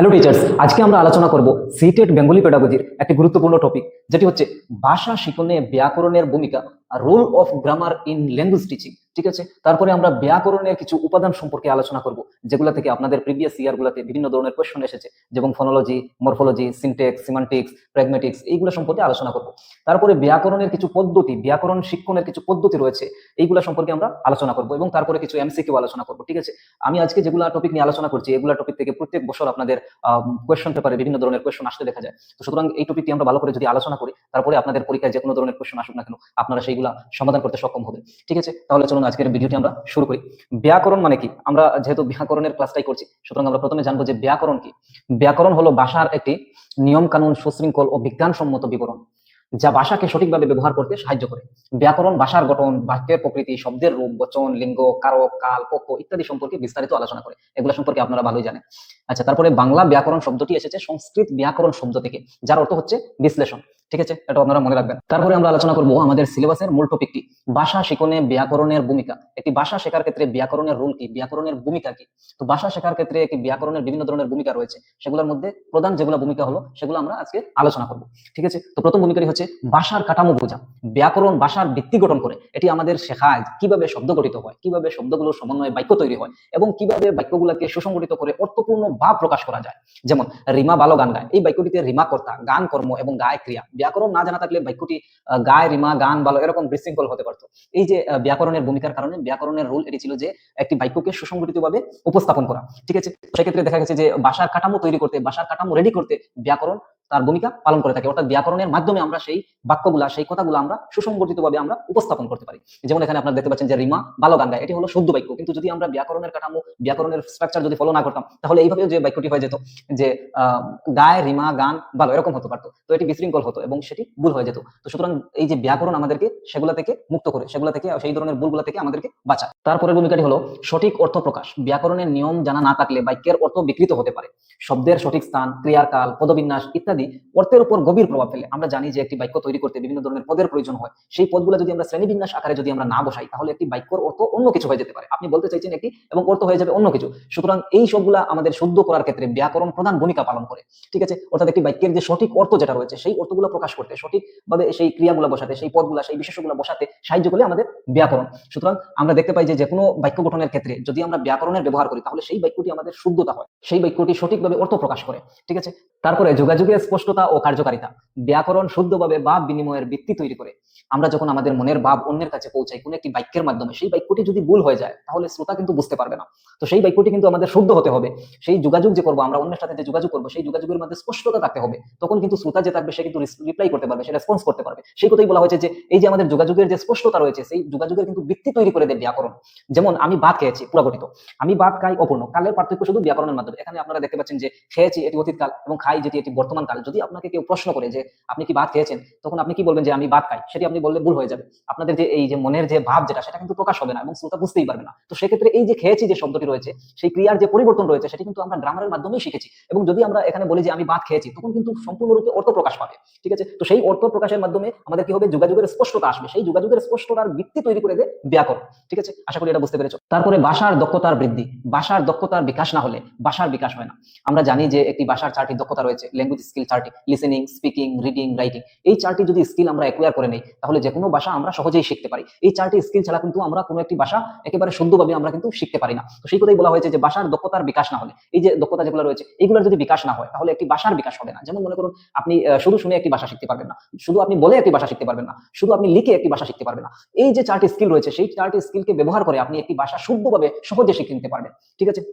Hello teachers, আজকে আমরা আলোচনা করব সিটেট বেঙ্গলি পেডাগোজির একটি গুরুত্বপূর্ণ টপিক, যেটি হচ্ছে ভাষা শিখনে ব্যাকরণের ভূমিকা, role of grammar in language teaching. ঠিক আছে, তারপরে আমরা ব্যাকরণের কিছু উপাদান সম্পর্কে আলোচনা করব, যেগুলো থেকে আপনাদের প্রিভিয়াস ইয়ার গুলাতে বিভিন্ন ধরনের কোয়েশ্চন এসেছে, যেমন ফনোলজি, মরফোলজি, সিনটেক্স, সিমান্টিক্স, প্র্যাগমেটিক্স, এইগুলো সম্পর্কে আলোচনা করব। তারপরে ব্যাকরণের কিছু পদ্ধতি, ব্যাকরণ শিক্ষণের কিছু পদ্ধতি রয়েছে, এইগুলো সম্পর্কে আমরা আলোচনা করব এবং তারপরে কিছু এমসিকিউ আলোচনা করব। ঠিক আছে, আমি আজকে যেগুলো টপিক নিয়ে আলোচনা করছি, এগুলো টপিক থেকে প্রত্যেক বছর আপনাদের কোয়েশ্চন পেপারে বিভিন্ন ধরনের কোয়েশ্চন আসতে দেখা যায়। তো সুতরাং এই টপিকটি আমরা ভালো করে যদি আলোচনা করি, তারপরে আপনাদের পরীক্ষায় যে কোনো ধরনের কোয়েশ্চন আসুক না কেন, আপনারা সেইগুলা সমাধান করতে সক্ষম হবে। ঠিক আছে, তাহলে চলুন আজকের ভিডিওটি আমরা শুরু করি। ব্যাকরণ মানে কি? আমরা যেহেতু ব্যাকরণের ক্লাসটাই করছি, সুতরাং আমরা প্রথমে জানবো যে ব্যাকরণ কি। ব্যাকরণ হলো ভাষার একটি নিয়ম কানুন, সুশৃঙ্খল ও বিজ্ঞানসম্মত বিবরণ, যা ভাষাকে সঠিকভাবে ব্যবহার করতে সাহায্য করে। ব্যাকরণ ভাষার গঠন, বাক্যের প্রকৃতি, শব্দের রূপ, বচন, লিঙ্গ, কারক, কাল, পক্ষ ইত্যাদি সম্পর্কে বিস্তারিত আলোচনা করে। এগুলো সম্পর্কে আপনারা ভালোই জানেন। আচ্ছা, তারপরে বাংলা ব্যাকরণ শব্দটি এসেছে সংস্কৃত ব্যাকরণ শব্দ থেকে, যার অর্থ হচ্ছে বিশ্লেষণ। ঠিক আছে, এটা আপনারা মনে রাখবেন। তারপরে আমরা আলোচনা করব আমাদের সিলেবাসের মূল টপিকটি, ভাষা শিখনে ব্যাকরণের ভূমিকা। একটি ভাষা শেখার ক্ষেত্রে ব্যাকরণের রোল কি, ব্যাকরণের ভূমিকা কি? তো ভাষা শেখার ক্ষেত্রে একটি ব্যাকরণের বিভিন্ন ধরনের ভূমিকা রয়েছে, সেগুলোর মধ্যে প্রধান যেগুলো ভূমিকা হলো সেগুলো আমরা আজকে আলোচনা করব। ঠিক আছে, তো প্রথম ভূমিকাটি হচ্ছে ভাষার কাঠামো বোঝা। ব্যাকরণ ভাষার ভিত্তি গঠন করে, এটি আমাদের শেখায় কিভাবে শব্দ গঠিত হয়, কিভাবে শব্দগুলোর সমন্বয়ে বাক্য তৈরি হয়, এবং কিভাবে বাক্যগুলোকে সুসংগঠিত করে অর্থপূর্ণ ভাব প্রকাশ করা যায়। যেমন রিমা ভালো গান গায়, এই বাক্যটিতে রিমা কর্তা, গান কর্ম এবং গায় ক্রিয়া। ব্যাকরণ না জানা থাকলে বাক্যটি গায় রিমা, গান ভালো, এরকম বিশৃঙ্খল হতে পারতো। এই যে ব্যাকরণের ভূমিকার কারণে ব্যাকরণের রোল এটি ছিল যে একটি বাক্যকে সুসংগঠিতভাবে উপস্থাপন করা। ঠিক আছে, সেক্ষেত্রে দেখা গেছে যে ভাষার কাঠামো তৈরি করতে, ভাষার কাঠামো রেডি করতে ব্যাকরণ তার ভূমিকা পালন করে থাকে। অর্থাৎ ব্যাকরণের মাধ্যমে আমরা সেই বাক্যগুলা, সেই কথাগুলো আমরা সুসংগঠিতভাবে আমরা উপস্থাপন করতে পারি। যেমন এখানে আপনারা দেখতে পাচ্ছেন যে রিমা ভালো গান গায়, এটি হলো শুদ্ধ বাক্য, কিন্তু যদি আমরা ব্যাকরণের কাঠামো, ব্যাকরণের স্ট্রাকচার যদি ফলো না করতাম, তাহলে এইভাবে যে বাক্যটি হয়ে যেত যে গায় রিমা গান ভালো, এরকম হতে পারতো। তো এটি বিশৃঙ্খল হতো এবং সেটি ভুল হয়ে যেত। তো সুতরাং এই যে ব্যাকরণ আমাদেরকে সেগুলা থেকে মুক্ত করে, সেগুলা থেকে, সেই ধরনের ভুলগুলা থেকে আমাদেরকে বাঁচায়। তারপরের ভূমিকাটি হলো সঠিক অর্থ প্রকাশ। ব্যাকরণের নিয়ম জানা না থাকলে বাক্যের অর্থ বিকৃত হতে পারে। শব্দের সঠিক স্থান, ক্রিয়ার কাল, পদবিন্যাস ইত্যাদি অর্থের উপর গভীর প্রভাব ফেলে। আমরা জানি যে একটি বাক্য তৈরি করতে বিভিন্ন ধরনের পদের প্রয়োজন হয়। সেই পদগুলো যদি আমরা শ্রেণীবিন্যাস আকারে যদি আমরা না বসাই, তাহলে একটি বাক্যর অর্থ অন্য কিছু হয়ে যেতে পারে। আপনি বলতে চাইছেন একটি এবং অর্থ হয়ে যাবে অন্য কিছু। সুতরাং এই সবগুলা আমাদের শুদ্ধ করার ক্ষেত্রে ব্যাকরণ প্রধান ভূমিকা পালন করে। ঠিক আছে, অর্থাৎ একটি বাক্যের যে সঠিক অর্থ যেটা রয়েছে, সেই অর্থগুলো প্রকাশ করতে, সঠিকভাবে সেই ক্রিয়াগুলো বসাতে, সেই পদগুলা, সেই বিশেষগুলো বসাতে সাহায্য করে আমাদের ব্যাকরণ। সুতরাং আমরা দেখতে পাই যে যেকোনো বাক্য গঠনের ক্ষেত্রে যদি আমরা ব্যাকরণের ব্যবহার করি, তাহলে সেই বাক্যটি আমাদের শুদ্ধতা হয়, সেই বাক্যটি সঠিকভাবে অর্থ প্রকাশ করে। ঠিক আছে, তারপরে যোগাযোগের স্পষ্টতা ও কার্যকারিতা। ব্যাকরণ শুদ্ধভাবে ভাব বিনিময়ের ভিত্তি তৈরি করে। আমরা যখন আমাদের মনের ভাব অন্যের কাছে পৌঁছাই কোন একটি বাক্যের মাধ্যমে, সেই বাক্যটি যদি ভুল হয়ে যায়, তাহলে শ্রোতা কিন্তু বুঝতে পারবে না। তো সেই বাক্যটি কিন্তু আমাদের শুদ্ধ হতে হবে। সেই যোগাযোগ যে করবো, আমরা অন্যের সাথে যে যোগাযোগ করবো, সেই যোগাযোগের মধ্যে স্পষ্টতা থাকতে হবে। তখন কিন্তু শ্রোতা যে থাকবে, সে কিন্তু রিপ্লাই করতে পারবে, সে রেসপন্স করতে পারবে। সেই কথাই বলা হয়েছে যে এই যে আমাদের যোগাযোগের যে স্পষ্টতা রয়েছে, সেই যোগাযোগের কিন্তু ভিত্তি তৈরি করে দেয় ব্যাকরণ। যেমন আমি ভাত খেয়েছি, পুরাগঠিত। আমি ভাত খাই অপূর্ণ। কালের পার্থক্য শুধু ব্যাকরণের মাধ্যমে। এখানে আপনারা দেখতে পাচ্ছেন যে খেয়েছি এটি অতীতকাল এবং খাই যেটি এটি বর্তমান কাল। যদি আপনাকে কেউ প্রশ্ন করে যে আপনি কি ভাত খেয়েছেন, তখন আপনি কি বলবেন যে আমি ভাত খাই, সেটি আপনি বললে ভুল হয়ে যাবে। আপনাদের যে এই যে মনের যে ভাব যেটা, সেটা কিন্তু প্রকাশ হবে না এবং শ্রোতা বুঝতেই পারবে না। তো সেক্ষেত্রে এই যে খেয়েছি যে শব্দটি রয়েছে, সেই ক্রিয়ার যে পরিবর্তন রয়েছে, সেটি কিন্তু আমরা গ্রামারের মাধ্যমেই শিখেছি। এবং যদি আমরা এখানে বলি যে আমি ভাত খেয়েছি, তখন কিন্তু সম্পূর্ণরূপে অর্থ প্রকাশ পাবে। ঠিক আছে, তো সেই অর্থ প্রকাশের মাধ্যমে আমাদের কি হবে, যোগাযোগের স্পষ্টতা আসবে। সেই যোগাযোগের স্পষ্টতার ভিত্তি তৈরি করে দেয় ব্যাকরণ। ঠিক আছে, আশা করি এটা বুঝতে পেরেছো। তারপরে ভাষার দক্ষতার বৃদ্ধি। ভাষার দক্ষতার বিকাশ না হলে ভাষার বিকাশ হয় না। আমরা জানি যে একটি ভাষার 4টি দক্ষতা রয়েছে, ল্যাঙ্গুয়েজ স্কিল 4টি, লিসেনিং, স্পিকিং, রিডিং, রাইটিং। এই 4টি যদি স্কিল আমরা অ্যাকুয়ার করে নেই, তাহলে যে কোনো ভাষা আমরা সহজেই শিখতে পারি। এই 4টি স্কিল ছাড়া কিন্তু আমরা কোনো একটি ভাষা একেবারে শুদ্ধভাবে আমরা কিন্তু শিখতে পারি না। তো সেই কথাই বলা হয়েছে যে ভাষার দক্ষতার বিকাশ না হলে, এই যে দক্ষতা যেগুলো রয়েছে, এগুলোর যদি বিকাশ না হয়, তাহলে একটি ভাষার বিকাশ হবে না। যেমন মনে করুন, আপনি শুধু শুনে একটি ভাষা শিখতে পারবেন না, শুধু আপনি বলে একটি ভাষা শিখতে পারবেন না, শুধু আপনি লিখে একটি ভাষা শিখতে পারবেন না। এই যে 4টি স্কিল রয়েছে, সেই 4টি স্কিলকে ব্যবহার করে আপনি একটি ভাষা শুদ্ধভাবে সহজে শিখে নিতে পারবেন। ঠিক আছে,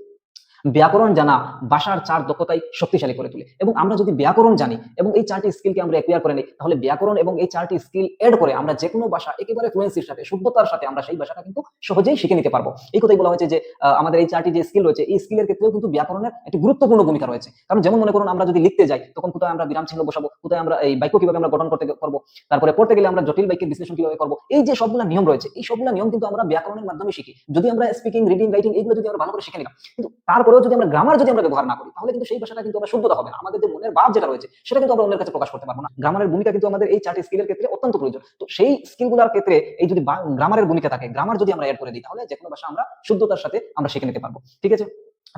ব্যাকরণ জানা ভাষার 4 দক্ষতাই শক্তিশালী করে তোলে। এবং আমরা যদি ব্যাকরণ জানি এবং এই 4টি স্কিলকে আমরা অ্যাকুয়ার করে নিই, তাহলে ব্যাকরণ এবং এই 4টি স্কিল এড করে আমরা যে কোনো ভাষা একেবারে ফ্লুয়েন্সির সাথে, শুদ্ধতার সাথে আমরা সেই ভাষাটা কিন্তু সহজেই শিখে নিতে পারবো। এই কথাই বলা হয়েছে যে আমাদের এই 4টি যে স্কিল রয়েছে, এই স্কিলের ক্ষেত্রেও কিন্তু ব্যাকরণের একটি গুরুত্বপূর্ণ ভূমিকা রয়েছে। কারণ যেমন মনে করুন, আমরা যদি লিখতে যাই, তখন কোথায় আমরা বিরাম চিহ্ন বসাবো, কোথায় আমরা এই বাক্য কিভাবে আমরা গঠন করবো, তারপরে পড়তে গেলে আমরা জটিল বাক্যের বিশ্লেষণ কিভাবে করবো, এই যে সবগুলো নিয়ম রয়েছে, এই সবগুলো নিয়ম কিন্তু আমরা ব্যাকরণের মাধ্যমে শিখি। যদি আমরা স্পিকিং, রিডিং, রাইটিং এগুলো যদি আমরা ভালো করে শিখে নিলাম, কিন্তু তারপরেও যদি আমরা গ্রামার যদি আমরা ব্যবহার না করি, তাহলে কিন্তু সেই ভাষাটা কিন্তু আমরা শুদ্ধতা হবে না। আমাদের যে মনের ভাব যেটা রয়েছে, সেটা কিন্তু আমরা অন্যের কাছে প্রকাশ করতে পারবো না। গ্রামারের ভূমিকা কিন্তু আমাদের এই 4টি স্কিলের ক্ষেত্রে অত্যন্ত প্রয়োজন। তো সেই স্কিলগুলোর ক্ষেত্রে এই যদি গ্রামারের ভূমিকা থাকে, গ্রামার যদি আমরা এড করে দিই, তাহলে যে কোনো ভাষা আমরা শুদ্ধতার সাথে আমরা শিখে নিতে পারবো। ঠিক আছে,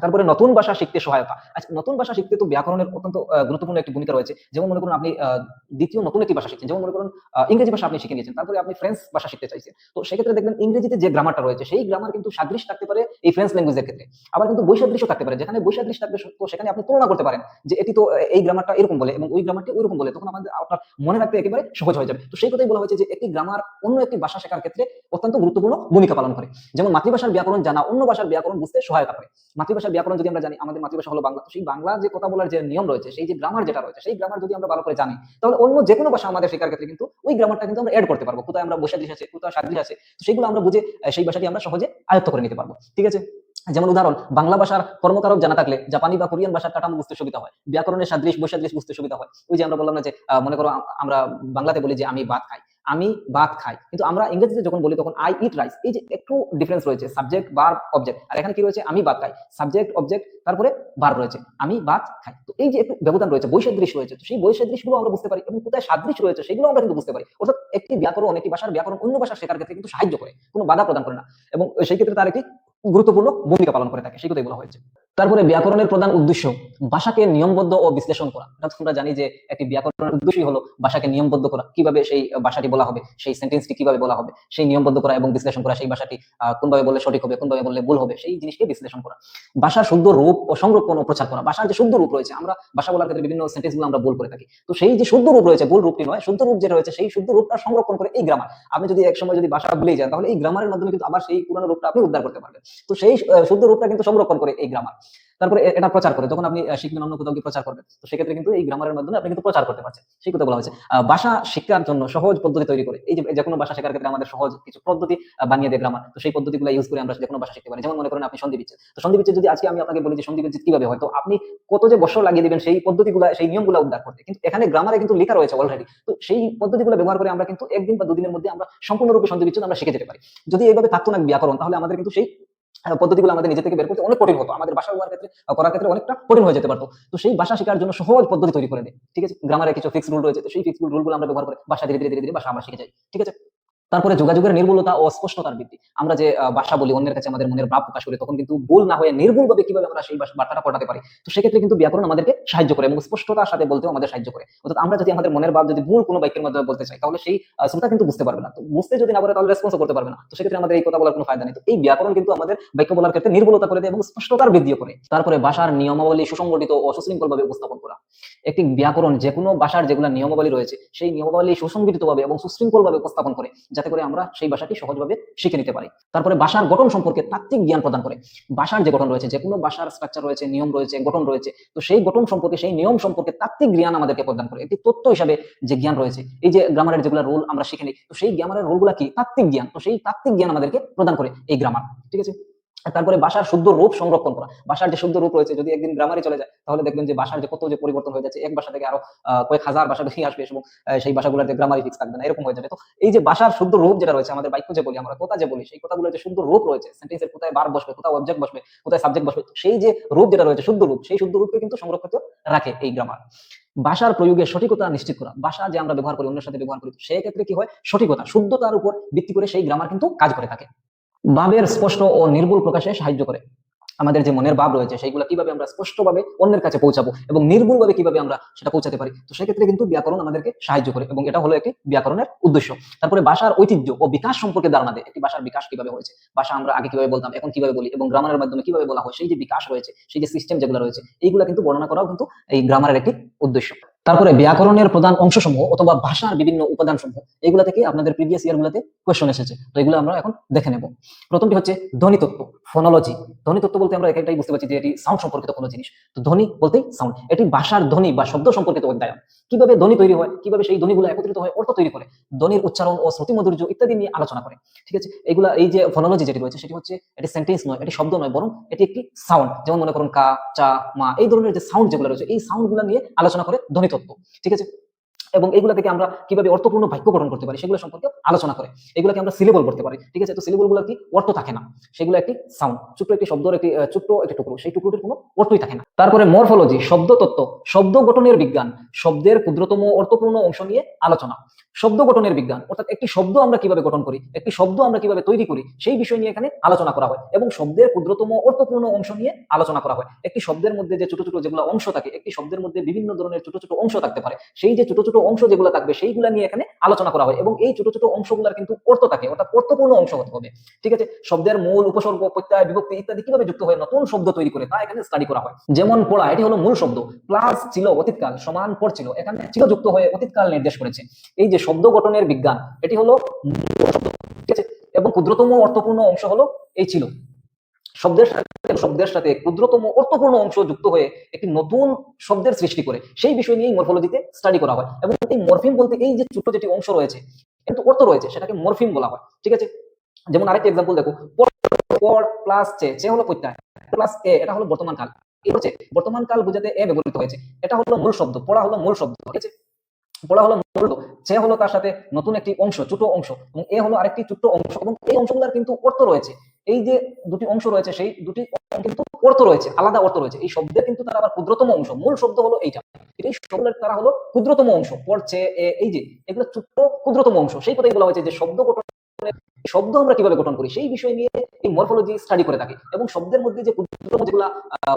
তারপরে নতুন ভাষা শিখতে সহায়তা। আচ্ছা, নতুন ভাষা শিখতে তো ব্যাকরণের অত্যন্ত গুরুত্বপূর্ণ একটি ভূমিকা রয়েছে। যেমন মনে করুন আপনি দ্বিতীয় নতুন একটি ভাষা শিখছেন, যেমন মনে করুন ইংরেজি ভাষা আপনি শিখে নিয়েছেন, তারপরে আপনি ফ্রেঞ্চ ভাষা শিখতে চাইছেন। তো সেক্ষেত্রে দেখবেন ইংরেজিতে যে গ্রামারটা রয়েছে সেই গ্রামার কিন্তু সাদৃশ্য থাকতে পারে এই ফ্রেঞ্চ ল্যাঙ্গুয়েজের ক্ষেত্রে। আবার কিন্তু বৈসাদৃশ্য থাকতে পারে, যেখানে বৈসাদৃশ্য থাকবে তো সেখানে আপনি তুলনা করতে পারেন যে এটি তো এই গ্রামারটা এরকম বলে এবং ওই গ্রামারটি ওইরকম বলে, তখন আমাদের আপনার মনে রাখতে একেবারে সহজ হয়ে যাবে। তো সেই কথাই বলা হয়েছে যে একটি গ্রামার অন্য একটি ভাষা শেখার ক্ষেত্রে অত্যন্ত গুরুত্বপূর্ণ ভূমিকা পালন করে। যেমন মাতৃভাষার ব্যাকরণ জানা অন্য ভাষার ব্যাকরণ বুঝতে সহায়তা করে। মাতৃভাষার ব্যাকরণ যদি আমরা জানি, আমাদের মাতৃভাষা হলো বাংলা, তো সেই বাংলা যে কথা বলার যে নিয়ম রয়েছে, সেই যে গ্রামার যেটা রয়েছে, সেই গ্রামার যদি আমরা ভালো করে জানি, তাহলে অন্য যে কোনো ভাষা আমাদের শেখার ক্ষেত্রে কিন্তু ওই গ্রামারটা কিন্তু আমরা এড করতে পারবো। কোথায় আমরা বৈসাদৃশ্য আছে, কোথায় সাদৃশ্য আছে, তো সেগুলো আমরা বুঝে সেই ভাষাটি আমরা সহজে আয়ত্ত করে নিতে পারবো। ঠিক আছে? যেমন উদাহরণ, বাংলা ভাষার কর্মকারক জানা থাকলে জাপানি বা কোরিয়ান ভাষার কাঠামো বুঝতে সুবিধা হয়, ব্যাকরণের সাদৃশ্য বৈসাদৃশ্য বুঝতে সুবিধা হয়। ওই যে আমরা বললাম না যে মনে করো আমরা বাংলাতে বলি যে আমি ভাত খাই, আমি ভাত খাই, কিন্তু আমরা ইংরেজিতে যখন বলি তখন আই ইট রাইস। এই যে একটু ডিফারেন্স রয়েছে, সাবজেক্ট ভার্ব অবজেক্ট, আর এখানে কি রয়েছে আমি ভাত খাই, সাবজেক্ট অবজেক্ট তারপরে ভার্ব রয়েছে আমি ভাত খাই। তো এই যে একটু ব্যবধান রয়েছে, বৈসাদৃশ্য রয়েছে, তো সেই বৈসাদৃশ্যগুলো আমরা বুঝতে পারি এবং কোথায় সাদৃশ্য রয়েছে সেগুলো আমরা কিন্তু বুঝতে পারি। অর্থাৎ একটি ব্যাকরণ, একটি ভাষার ব্যাকরণ অন্য ভাষা শেখার ক্ষেত্রে কিন্তু সাহায্য করে, কোনো বাধা প্রদান করে না, এবং সেই ক্ষেত্রে তার একটি গুরুত্বপূর্ণ ভূমিকা পালন করে থাকে, সেই কথাই বলা হয়েছে। তারপরে ব্যাকরণের প্রধান উদ্দেশ্য ভাষাকে নিয়মবদ্ধ ও বিশ্লেষণ করা। এটা আমরা জানি যে একটি ব্যাকরণের উদ্দেশ্যই হলো ভাষাকে নিয়মবদ্ধ করা, কিভাবে সেই ভাষাটি বলা হবে, সেই সেন্টেন্সটি কিভাবে বলা হবে সেই নিয়মবদ্ধ করা এবং বিশ্লেষণ করা, সেই ভাষাটি কোনভাবে বললে সঠিক হবে, কোনভাবে বললে ভুল হবে, সেই জিনিসকে বিশ্লেষণ করা। ভাষার শুদ্ধ রূপ ও সংরক্ষণ ও প্রচার করা। ভাষার যে শুদ্ধ রূপ রয়েছে, আমরা ভাষা বলার ক্ষেত্রে বিভিন্ন সেন্টেন্স গুলো আমরা ভুল করে থাকি, তো সেই যে শুদ্ধ রূপ রয়েছে, ভুল রূপটি নয়, শুদ্ধ রূপ যেটা রয়েছে সেই শুদ্ধ রূপটা সংরক্ষণ করে এই গ্রামার। আপনি যদি এক সময় যদি ভাষা ভুলেই যান, তাহলে এই গ্রামারের মাধ্যমে কিন্তু আবার সেই পুরানো রূপটা আপনি উদ্ধার করতে পারবেন। তো সেই শুদ্ধ রূপটা কিন্তু সংরক্ষণ করে এই গ্রামার। তারপরে এটা প্রচার করে, যখন আপনি শিখবেন অন্য কোথাও গিয়ে প্রচার করবেন, তো সেক্ষেত্রে কিন্তু এই গ্রামারের মাধ্যমে আপনি কিন্তু প্রচার করতে পারছেন, সেই কথা বলা হয়েছে। ভাষা শিক্ষার জন্য সহজ পদ্ধতি তৈরি করে, এই যে কোনো ভাষা শেখার ক্ষেত্রে আমাদের সহজ কিছু পদ্ধতি বানিয়ে দেয় গ্রামার, তো সেই পদ্ধতিগুলো ইউজ করে আমরা যে কোনো ভাষা শিখতে পারি। যেমন মনে করেন আপনি সন্ধি বিচ্ছেদ, তো সন্ধি বিচ্ছেদ যদি আজকে আমি আপনাকে বলি যে সন্ধি বিচ্ছেদ কিভাবে হয়, তো আপনি কত যে বছর লাগিয়ে দিবেন সেই পদ্ধতিগুলো, সেই নিয়মগুলো উদ্ধার করতে, কিন্তু এখানে গ্রামারে কিন্তু লেখা রয়েছে অলরেডি। তো সেই পদ্ধতিগুলো ব্যবহার করে আমরা কিন্তু একদিন বা দুদিনের মধ্যে আমরা সম্পূর্ণরূপে সন্ধি বিচ্ছেদ আমরা শিখে যেতে পারি। যদি এইভাবে থাকতো না ব্যাকরণ, তাহলে আমাদের কিন্তু সেই পদ্ধতিগুলো আমাদের নিজে থেকে বের করতে অনেক কঠিন হতো, আমাদের ভাষা হওয়ার ক্ষেত্রে করার ক্ষেত্রে অনেকটা কঠিন হয়ে যেতে পারতো। তো সেই ভাষা শেখার জন্য সহজ পদ্ধতি তৈরি করে দেয়। ঠিক আছে? গ্রামারে কিছু ফিক্স রুল রয়েছে, তো সেই ফিক্স রুলগুলো আমরা ব্যবহার করে ভাষা ধীরে ধীরে ধীরে ধীরে ভাষা আমরা শিখে যাই। ঠিক আছে? তারপরে যোগাযোগের নির্ভুলতা ও স্পষ্টতার বৃদ্ধি। আমরা যে ভাষা বলি, অন্যের কাছে আমাদের মনের ভাব প্রকাশ করি, তখন কিন্তু ভুল না হয়ে নির্ভুলভাবে কিভাবে আমরা সেই বার্তাটা পাঠাতে পারি, তো সেক্ষেত্রে কিন্তু ব্যাকরণ আমাদেরকে সাহায্য করে এবং স্পষ্টতার সাথে বলতেও আমাদের সাহায্য করে। অর্থাৎ আমরা যদি আমাদের মনের ভাব যদি ভুল কোনো বাক্যের মাধ্যমে বলতে চাই, তাহলে সেই শ্রোতা কিন্তু বুঝতে পারবে না, তো বুঝতে যদি না পারে তাহলে রেসপন্সও করতে পারবে না, তো সেক্ষেত্রে আমাদের এই কথা বলার কোনো ফায়দা নেই। তো এই ব্যাকরণ কিন্তু আমাদের বাক্য বলার ক্ষেত্রে নির্ভুলতা করে দেয় এবং স্পষ্টতার বৃদ্ধি করে। তারপরে ভাষার নিয়মাবলী সুসংগঠিত ও সুশৃঙ্খল ভাবে উপস্থাপন করা। একটি ব্যাকরণ যে কোনো ভাষার যেগুলো নিয়মাবলী রয়েছে, সেই নিয়মাবলী সুসংগঠিতভাবে এবং সুশৃঙ্খলভাবে উপস্থাপন করে, যাতে করে আমরা সেই ভাষাটি সহজভাবে শিখে নিতে পারি। তারপরে ভাষার গঠন সম্পর্কে তাত্ত্বিক জ্ঞান প্রদান করে। ভাষার যে গঠন রয়েছে, যে কোনো ভাষার স্ট্রাকচার রয়েছে, নিয়ম রয়েছে, গঠন রয়েছে, তো সেই গঠন সম্পর্কে, সেই নিয়ম সম্পর্কে তাত্ত্বিক জ্ঞান আমাদেরকে প্রদান করে। একটি তথ্য হিসাবে যে জ্ঞান রয়েছে, এই যে গ্রামারের যেগুলো রুল আমরা শিখে নিই, তো সেই গ্রামারের রুলগুলা কি তাত্ত্বিক জ্ঞান, তো সেই তাত্ত্বিক জ্ঞান আমাদেরকে প্রদান করে এই গ্রামার। ঠিক আছে? তারপরে ভাষার শুদ্ধ রূপ সংরক্ষণ করা। ভাষার যে শুদ্ধ রূপ রয়েছে, যদি একদিন গ্রামারে চলে যায়, তাহলে দেখবেন যে ভাষার যে কত যে পরিবর্তন হয়ে যাচ্ছে, এক ভাষা থেকে আরো কয়েক হাজার ভাষা বেশি আসবে এবং সেই ভাষাগুলোর যে গ্রামারি ফিক্স থাকবে না, এরকম হয়ে যাবে। তো এই যে ভাষার শুদ্ধ রূপ যেটা রয়েছে, আমাদের বাক্য যে বলি, আমরা কথা যে বলি, সেই কথাগুলোর যে শুদ্ধ রূপ রয়েছে, সেন্টেন্সের কোথায় ভার্ব বসবে, কোথায় অবজেক্ট বসবে, কোথায় সাবজেক্ট বসবে, সেই যে রূপ যেটা রয়েছে শুদ্ধ রূপ, সেই শুদ্ধ রূপকে কিন্তু সংরক্ষিত রাখে এই গ্রামার। ভাষার প্রয়োগের সঠিকতা নিশ্চিত করা। ভাষা যে আমরা ব্যবহার করি, অন্যের সাথে ব্যবহার করি, সেই ক্ষেত্রে কি হয়, সঠিকতা শুদ্ধতার উপর ভিত্তি করে সেই গ্রামার কিন্তু কাজ করে থাকে। ভাবের স্পষ্ট ও নির্ভুল প্রকাশে সাহায্য করে। আমাদের যে মনের ভাব রয়েছে, সেইগুলো কিভাবে আমরা স্পষ্টভাবে অন্যের কাছে পৌঁছাবো এবং নির্ভুলভাবে কিভাবে আমরা সেটা পৌঁছাতে পারি, তো সেক্ষেত্রে কিন্তু ব্যাকরণ আমাদেরকে সাহায্য করে এবং এটা হলো একটি ব্যাকরণের উদ্দেশ্য। তারপরে ভাষার ঐতিহ্য ও বিকাশ সম্পর্কে ধারণা দেয়। একটি ভাষার বিকাশ কিভাবে হয়েছে, ভাষা আমরা আগে কিভাবে বলতাম, এখন কিভাবে বলি, এবং গ্রামারের মাধ্যমে কিভাবে বলা হয়, সেই যে বিকাশ রয়েছে, সেই যে সিস্টেম যেগুলো রয়েছে, এইগুলা কিন্তু বর্ণনা করাও কিন্তু এই গ্রামারের একটি উদ্দেশ্য। তারপরে ব্যাকরণের প্রধান অংশসমূহ অথবা ভাষার বিভিন্ন উপাদান সমূহ, এগুলা থেকে আপনাদের প্রিভিয়াস ইয়ার গুলাতে কোয়েশ্চন এসেছে, তো এগুলো আমরা এখন দেখে নেব। প্রথমটি হচ্ছে ধ্বনিতত্ত্ব, ফোনোলজি। ধ্বনিতত্ত্ব বলতে আমরা এটাই বুঝতে পারছি যে এটি সাউন্ড সম্পর্কিত কোনো জিনিস। তো ধ্বনি বলতেই সাউন্ড, এটি ভাষার ধ্বনি বা শব্দ সম্পর্কিত অধ্যয়ন। কিভাবে ধ্বনি তৈরি হয়, কিভাবে সেই ধ্বনিগুলো একত্রিত হয় অর্থ তৈরি করে, ধ্বনির উচ্চারণ ও শ্রুতি মাধুর্য ইত্যাদি নিয়ে আলোচনা করে। ঠিক আছে? এগুলা, এই যে ফোনোলজি যেটি রয়েছে, সেটি হচ্ছে এটি সেন্টেন্স নয়, এটি শব্দ নয়, বরং এটি একটি সাউন্ড। যেমন মনে করুন কা, চা, মা, এই ধরনের যে সাউন্ড যেগুলো রয়েছে, এই সাউন্ড গুলা নিয়ে আলোচনা করে ধ্বনিতত্ত্ব। ঠিক আছে? এবং এগুলা থেকে আমরা কিভাবে অর্থপূর্ণ বাক্য গঠন করতে পারি সেগুলো সম্পর্কে আলোচনা করে। এগুলোকে আমরা সিলেবল করতে পারি, ঠিক আছে। তো সিলেবল গুলো কি অর্থ থাকে না, সেগুলো একটি সাউন্ড, ছোট্ট একটি শব্দের একটি ছোট্ট একটি টুকরো, সেই টুকরোটির কোনো অর্থই থাকে না। তারপরে মরফোলজি, শব্দ তত্ত্ব, শব্দ গঠনের বিজ্ঞান, শব্দের ক্ষুদ্রতম অর্থপূর্ণ অংশ নিয়ে আলোচনা। শব্দ গঠনের বিজ্ঞান অর্থাৎ একটি শব্দ আমরা কিভাবে গঠন করি, একটি শব্দ আমরা কিভাবে তৈরি করি সেই বিষয় নিয়ে এখানে আলোচনা করা হয়, এবং শব্দের ক্ষুদ্রতম অর্থপূর্ণ অংশ নিয়ে আলোচনা করা হয়। একটি শব্দের মধ্যে যে ছোট ছোট যেগুলো অংশ থাকে, একটি শব্দের মধ্যে বিভিন্ন ধরনের ছোট ছোট অংশ থাকতে পারে, সেই যে ছোট ছোট অংশ যেগুলো থাকবে সেইগুলা নিয়ে এখানে আলোচনা করা হয়, এবং এই ছোট ছোট অংশগুলোর কিন্তু অর্থ থাকে, অর্থাৎ অর্থপূর্ণ অংশ হতে হবে, ঠিক আছে। শব্দের মূল, উপসর্গ, প্রত্যয়, বিভক্তি ইত্যাদি কিভাবে যুক্ত হয়ে নতুন শব্দ তৈরি করে তা এখানে স্টাডি করা হয়। যেমন পড়া, এটি হলো মূল শব্দ, প্লাস ছিল অতীতকাল সমান পড়ছিল, এখানে ছিল যুক্ত হয়ে অতীতকাল নির্দেশ করেছে। এই যে শব্দ গঠনের বিজ্ঞান, এটি হলো মূল শব্দ, ঠিক আছে, এবং ক্ষুদ্রতম অর্থপূর্ণ অংশ হলো এই ছিল। শব্দের সাথে ক্ষুদ্রতম অর্থপূর্ণ অংশ যুক্ত হয়ে একটি নতুন শব্দের সৃষ্টি করে, সেই বিষয় নিয়ে মরফোলজিতে স্টাডি করা হয়। এবং এই মরফিম বলতে এই যে ছোট যেটি অংশ রয়েছে কিন্তু অর্থ রয়েছে সেটাকে মরফিম বলা হয়, ঠিক আছে। যেমন আরেকটা এক্সাম্পল দেখো, পর প্লাস চে হলো প্রত্যয়, প্লাস এ এটা হলো বর্তমান কাল, এই হচ্ছে বর্তমান কাল বোঝাতে এ ব্যবহৃত হয়েছে, এটা হলো মূল শব্দ, পড়া হলো মূল শব্দ, ঠিক আছে। পড়া হলো মূল, চে হলো তার সাথে নতুন একটি অংশ, ছোট অংশ, এবং এ হলো আরেকটি ছোট অংশ, এবং এই অংশগুলোর কিন্তু অর্থ রয়েছে। এই যে দুটি অংশ রয়েছে সেই দুটি কিন্তু অর্থ রয়েছে, আলাদা অর্থ রয়েছে। এই শব্দের কিন্তু তারা আবার ক্ষুদ্রতম অংশ, মূল শব্দ হলো এইটা, এই শব্দের তারা হলো ক্ষুদ্রতম অংশ, পড়ছে এই যে এগুলো ছোট্ট ক্ষুদ্রতম অংশ। সেই কথাই বলা হয়েছে যে শব্দ গঠন, শব্দ আমরা কিভাবে গঠন করি সেই বিষয় নিয়ে এই মরফোলজি স্টাডি করে থাকে, এবং শব্দের মধ্যে যে ক্ষুদ্রতম যেগুলা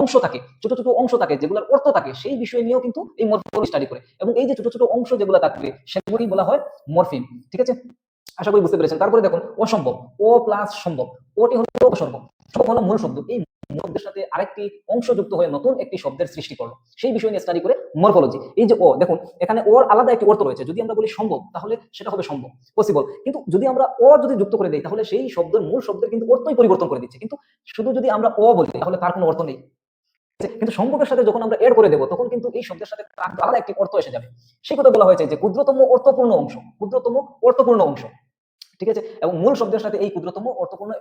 অংশ থাকে, ছোট ছোট অংশ থাকে যেগুলোর অর্থ থাকে, সেই বিষয় নিয়েও কিন্তু এই মরফোলজি স্টাডি করে। এবং এই যে ছোট ছোট অংশ যেগুলো থাকবে সেগুলোই বলা হয় মরফিম, ঠিক আছে। আশা করি বুঝতে পেরেছেন। তারপরে দেখুন অসম্ভব, ও প্লাস সম্ভব, ওটি হলো উপসর্গ, সম্ভব হলো মূল শব্দ, এই শব্দের সাথে আরেকটি অংশ যুক্ত হয়ে নতুন একটি শব্দের সৃষ্টি করলো, সেই বিষয় নিয়ে স্টাডি করে মরফোলজি। এই যে ও দেখুন এখানে ওর আলাদা একটি অর্থ রয়েছে, যদি আমরা বলি সম্ভব তাহলে সেটা হবে সম্ভব, পসিবল, কিন্তু যদি আমরা ও যদি যুক্ত করে দেই তাহলে সেই শব্দের মূল শব্দের কিন্তু অর্থই পরিবর্তন করে দিচ্ছে। কিন্তু শুধু যদি আমরা ও বলি তাহলে তার কোনো অর্থ নেই, কিন্তু সম্ভবের সাথে যখন আমরা এড করে দেবো তখন কিন্তু এই শব্দের সাথে আলাদা একটি অর্থ এসে যাবে। সেই কথা বলা হয়েছে যে ক্ষুদ্রতম অর্থপূর্ণ অংশ, ক্ষুদ্রতম অর্থপূর্ণ অংশ, ঠিক আছে, এবং মূল শব্দের সাথে এই ক্ষুদ্রতম অর্থপূর্ণ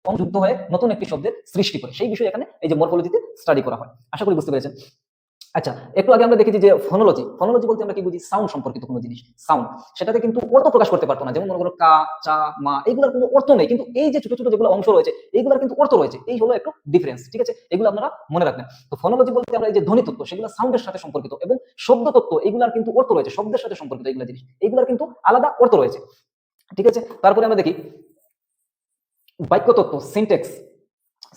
অংশ যুক্ত হয়ে নতুন একটি শব্দের সৃষ্টি করে, সেই বিষয়ে এখানে এই যে মরফোলজিতে স্টাডি করা হয়। আশা করি বুঝতে পেরেছেন। আচ্ছা, একটু আগে আমরা দেখেছি যে ফোনোলজি, ফোনোলজি বলতে আমরা কি বুঝি, সাউন্ড সম্পর্কিত কোনো জিনিস, সাউন্ড, সেটাতে কিন্তু অর্থ প্রকাশ করতে পারতো না। যেমন মনে করো কা, চা, মা, এইগুলোর কোনো অর্থ নেই, কিন্তু এই যে ছোট ছোট যেগুলো অংশ রয়েছে এইগুলোর কিন্তু অর্থ রয়েছে, এই হলো একটু ডিফারেন্স, ঠিক আছে, এগুলো আপনারা মনে রাখবেন। তো ফোনোলজি বলতে আমরা এই যে ধ্বনি তত্ত্ব সেগুলো সাউন্ডের সাথে সম্পর্কিত, এবং শব্দ তত্ত্ব এগুলার কিন্তু অর্থ রয়েছে, শব্দের সাথে সম্পর্কিত এগুলো জিনিস, এগুলোর কিন্তু আলাদা অর্থ রয়েছে, ঠিক আছে। তারপরে আমরা দেখি বাক্য তত্ত্ব, সিনটেক্স।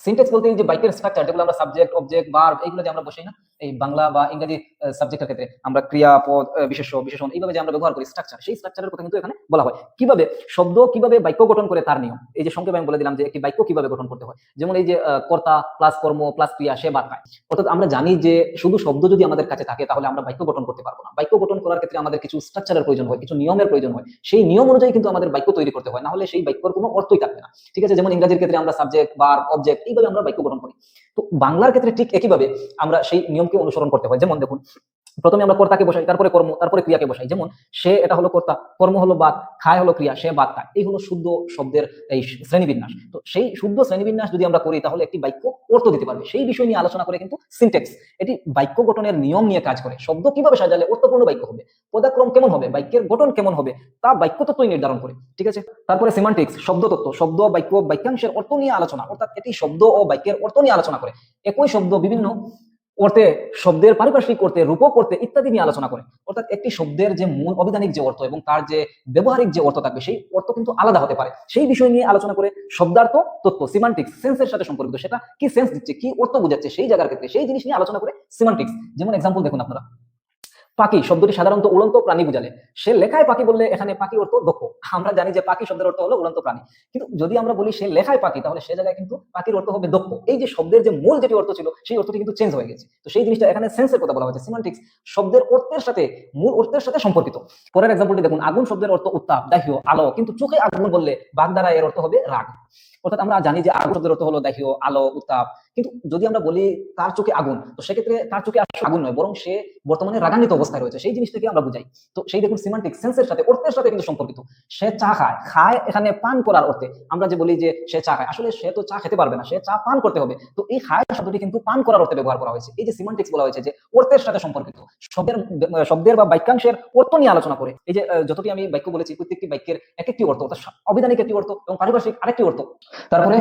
সিনটেক্স বলতে এই যে বাক্যের স্ট্রাকচার, যেগুলো আমরা সাবজেক্ট, অবজেক্ট, ভার্ব এইগুলো যে আমরা বসাই না, এই বাংলা বা ইংরেজি সাবজেক্টের ক্ষেত্রে আমরা ক্রিয়া, পদ, বিশেষ্য, বিশেষণ এইভাবে যে আমরা ব্যবহার করি স্ট্রাকচার, সেই স্ট্রাকচারের কথা কিন্তু এখানে বলা হয়। কিভাবে শব্দ কিভাবে বাক্য গঠন করে তার নিয়ম, এই যে সংক্ষেপে আমি বলে দিলাম যে একটি বাক্য কিভাবে গঠন করতে হয়। যেমন এই যে কর্তা প্লাস কর্ম প্লাস ক্রিয়া সে বাদ পায়, অর্থাৎ আমরা জানি যে শুধু শব্দ যদি আমাদের কাছে থাকে তাহলে আমরা বাক্য গঠন করতে পারবো না। বাক্য গঠন করার ক্ষেত্রে আমাদের কিছু স্ট্রাকচারের প্রয়োজন হয়, কিছু নিয়মের প্রয়োজন হয়, সেই নিয়ম অনুযায়ী কিন্তু আমাদের বাক্য তৈরি করতে হয়, না হলে সেই বাক্যের কোনো অর্থই থাকবে না, ঠিক আছে। যেমন ইংরেজির ক্ষেত্রে আমরা সাবজেক্ট, ভার্ব, অবজেক্ট এইভাবে আমরা বাক্য গঠন করি। তো বাংলার ক্ষেত্রে ঠিক একইভাবে আমরা সেই নিয়মকে অনুসরণ করতে হয়। যেমন দেখুন প্রথমে আমরা কর্তাকে বসাই, তারপরে কর্ম, তারপরে ক্রিয়াকে বসাই। যেমন সে এটা হলো কর্তা, কর্ম হলো বাদ, খায় হলো ক্রিয়া, সে বাদ খায়, এই হলো শুদ্ধ শব্দের এই শ্রেণীবিন্যাস। তো সেই শুদ্ধ শ্রেণীবিন্যাস যদি আমরা করি তাহলে একটি বাক্য অর্থ দিতে পারবে, সেই বিষয় নিয়ে আলোচনা করে কিন্তু সিনটেক্স, এটি বাক্য গঠনের নিয়ম নিয়ে কাজ করে। শব্দ কিভাবে সাজালে অর্থপূর্ণ বাক্য হবে, পদাক্রম কেমন হবে, বাক্যের গঠন কেমন হবে তা বাক্য তত্ত্বই নির্ধারণ করে, ঠিক আছে। তারপরে সিমান্টিক্স, শব্দ তত্ত্ব, শব্দ, বাক্য, বাক্যাংশের অর্থ নিয়ে আলোচনা, অর্থাৎ এটি শব্দ ও বাক্যের অর্থ নিয়ে আলোচনা করে। একই শব্দ বিভিন্ন অর্থে, শব্দের পারিপার্শ্বিক অর্থে, রূপক অর্থে ইত্যাদি নিয়ে আলোচনা করে। অর্থাৎ একটি শব্দের যে মূল অবিধানিক যে অর্থ এবং তার যে ব্যবহারিক যে অর্থ থাকবে সেই অর্থ কিন্তু আলাদা হতে পারে, সেই বিষয় নিয়ে আলোচনা করে। শব্দার্থ তত্ত্ব, সিমান্টিক্স, সেন্সের সাথে সম্পর্কিত, সেটা কি সেন্স দিচ্ছে, কি অর্থ বোঝাচ্ছে সেই জায়গার ক্ষেত্রে সেই জিনিস নিয়ে আলোচনা করে সিমান্টিক্স। যেমন এক্সাম্পল দেখুন আপনারা, পাখি শব্দটি সাধারণত উড়ন্ত প্রাণী বোঝালে, সে লেখায় পাখি বললে এখানে পাখি অর্থ দক্ষ। আমরা জানি যে পাখি শব্দের অর্থ হলো উড়ন্ত প্রাণী, কিন্তু যদি আমরা বলি সে লেখায় পাখি তাহলে সে জায়গায় কিন্তু পাখির অর্থ হবে দক্ষ। এই যে শব্দের যে মূল যেটি অর্থ ছিল সেই অর্থটি কিন্তু চেঞ্জ হয়ে গেছে। তো সেই জিনিসটা এখানে সেন্সের কথা বলা হয়েছে, সিমান্টিক্স, শব্দের অর্থের সাথে, মূল অর্থের সাথে সম্পর্কিত। পরের এক্সাম্পলটি দেখুন, আগুন শব্দের অর্থ উত্তাপ, দাহ্য, আলো, কিন্তু চোখে আগুন বললে বাগধারা এর অর্থ হবে রাগ। অর্থাৎ আমরা জানি যে আগুন শব্দের অর্থ হলো দেখিও, আলো, উত্তাপ। কিন্তু যদি আমরা বলি তার চোখে আগুন, তো সেক্ষেত্রে তার চোখে আসলে আগুন নয়, বরং সে বর্তমানে রাগান্বিত অবস্থায় রয়েছে, সেই জিনিসটাকে আমরা বুঝাই। তো সেই দেখুন সিমান্টিক সেন্সের সাথে, অর্থের সাথে কিন্তু সম্পর্কিত। সে চা খায়, খায় এখানে পান করার অর্থে। আমরা যে বলি যে সে চা খায়, আসলে সে তো চা খেতে পারবে না, সে চা পান করতে হবে। তো এই খায় শব্দটি কিন্তু পান করার অর্থে ব্যবহার করা হয়েছে। এই যে সিমান্টিক্স বলা হয়েছে যে অর্থের সাথে সম্পর্কিত, শব্দের বা বাক্যাংশের অর্থ নিয়ে আলোচনা করে। এই যে যতটি আমি বাক্য বলেছি, প্রত্যেকটি বাক্যের এক একটি অর্থ, অর্থাৎ অবিধানিক একটি অর্থ এবং পারিভাষিক আরেকটি অর্থ। তারপরে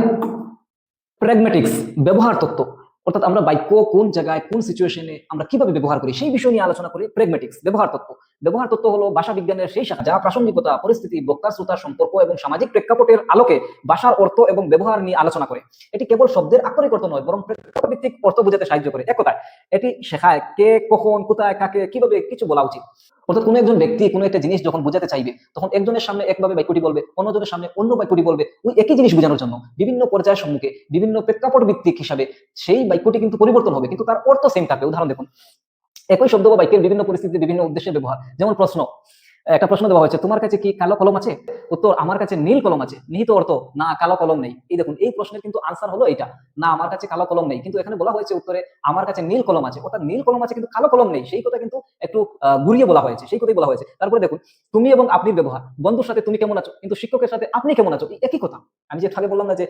প্র্যাগম্যাটিক্স, ব্যবহার তত্ত্ব, অর্থাৎ আমরা বাক্য কোন জায়গায় কোন সিচুয়েশনে আমরা কিভাবে ব্যবহার করি সেই বিষয় নিয়ে আলোচনা করি। প্র্যাগম্যাটিক্স, ব্যবহার তত্ত্ব। ব্যবহার তত্ত্ব হলো ভাষা বিজ্ঞানের সেই শাখা যা প্রাসঙ্গিকতা, পরিস্থিতি, বক্তা শ্রোতার সম্পর্ক এবং সামাজিক প্রেক্ষাপটের আলোকে ভাষার অর্থ এবং ব্যবহার নিয়ে আলোচনা করে। এটি কেবল শব্দের আক্ষরিক অর্থ নয়, বরং প্রেক্ষাপট ভিত্তিক অর্থ বোঝাতে সাহায্য করে। এক কথায় এটি শেখায় কে, কখন, কোথায়, কাকে, কিভাবে কিছু বলা উচিত। অর্থাৎ কোনো একজন ব্যক্তি কোনো একটা জিনিস যখন বোঝাতে চাইবে, তখন একজনের সামনে একভাবে বাক্যটি বলবে, অন্যজনের সামনে অন্য বাক্যটি বলবে, ওই একই জিনিস বোঝানোর জন্য বিভিন্ন পর্যায়ের সম্মুখে বিভিন্ন প্রেক্ষাপট ভিত্তিক হিসাবে সেই বাক্যটি কিন্তু পরিবর্তন হবে, কিন্তু তার অর্থ সেম থাকবে। উদাহরণ দেখুন, একই শব্দ বা বাক্যের বিভিন্ন পরিস্থিতিতে বিভিন্ন উদ্দেশ্যে ব্যবহার। যেমন প্রশ্ন, একটা প্রশ্ন দেওয়া হয়েছে, তোমার কাছে কি কালো কলম আছে? উত্তর, আমার কাছে নীল কলম আছে। নিহিত অর্থ, না কালো কলম নেই। এই দেখুন, এই প্রশ্নের কিন্তু আনসার হলো এটা, না আমার কাছে কালো কলম নেই, কিন্তু এখানে বলা হয়েছে উত্তরে আমার কাছে নীল কলম আছে। অর্থাৎ নীল কলম আছে কিন্তু কালো কলম নেই, সেই কথা কিন্তু একটু ঘুরিয়ে বলা হয়েছে, সেই কথাই বলা হয়েছে। তারপরে দেখুন, তুমি এবং আপনি ব্যবহার, বন্ধুর সাথে তুমি কেমন আছো, কিন্তু শিক্ষকের সাথে আপনি কেমন আছো, এই একই কথা। আমি যে আগে বললাম না যে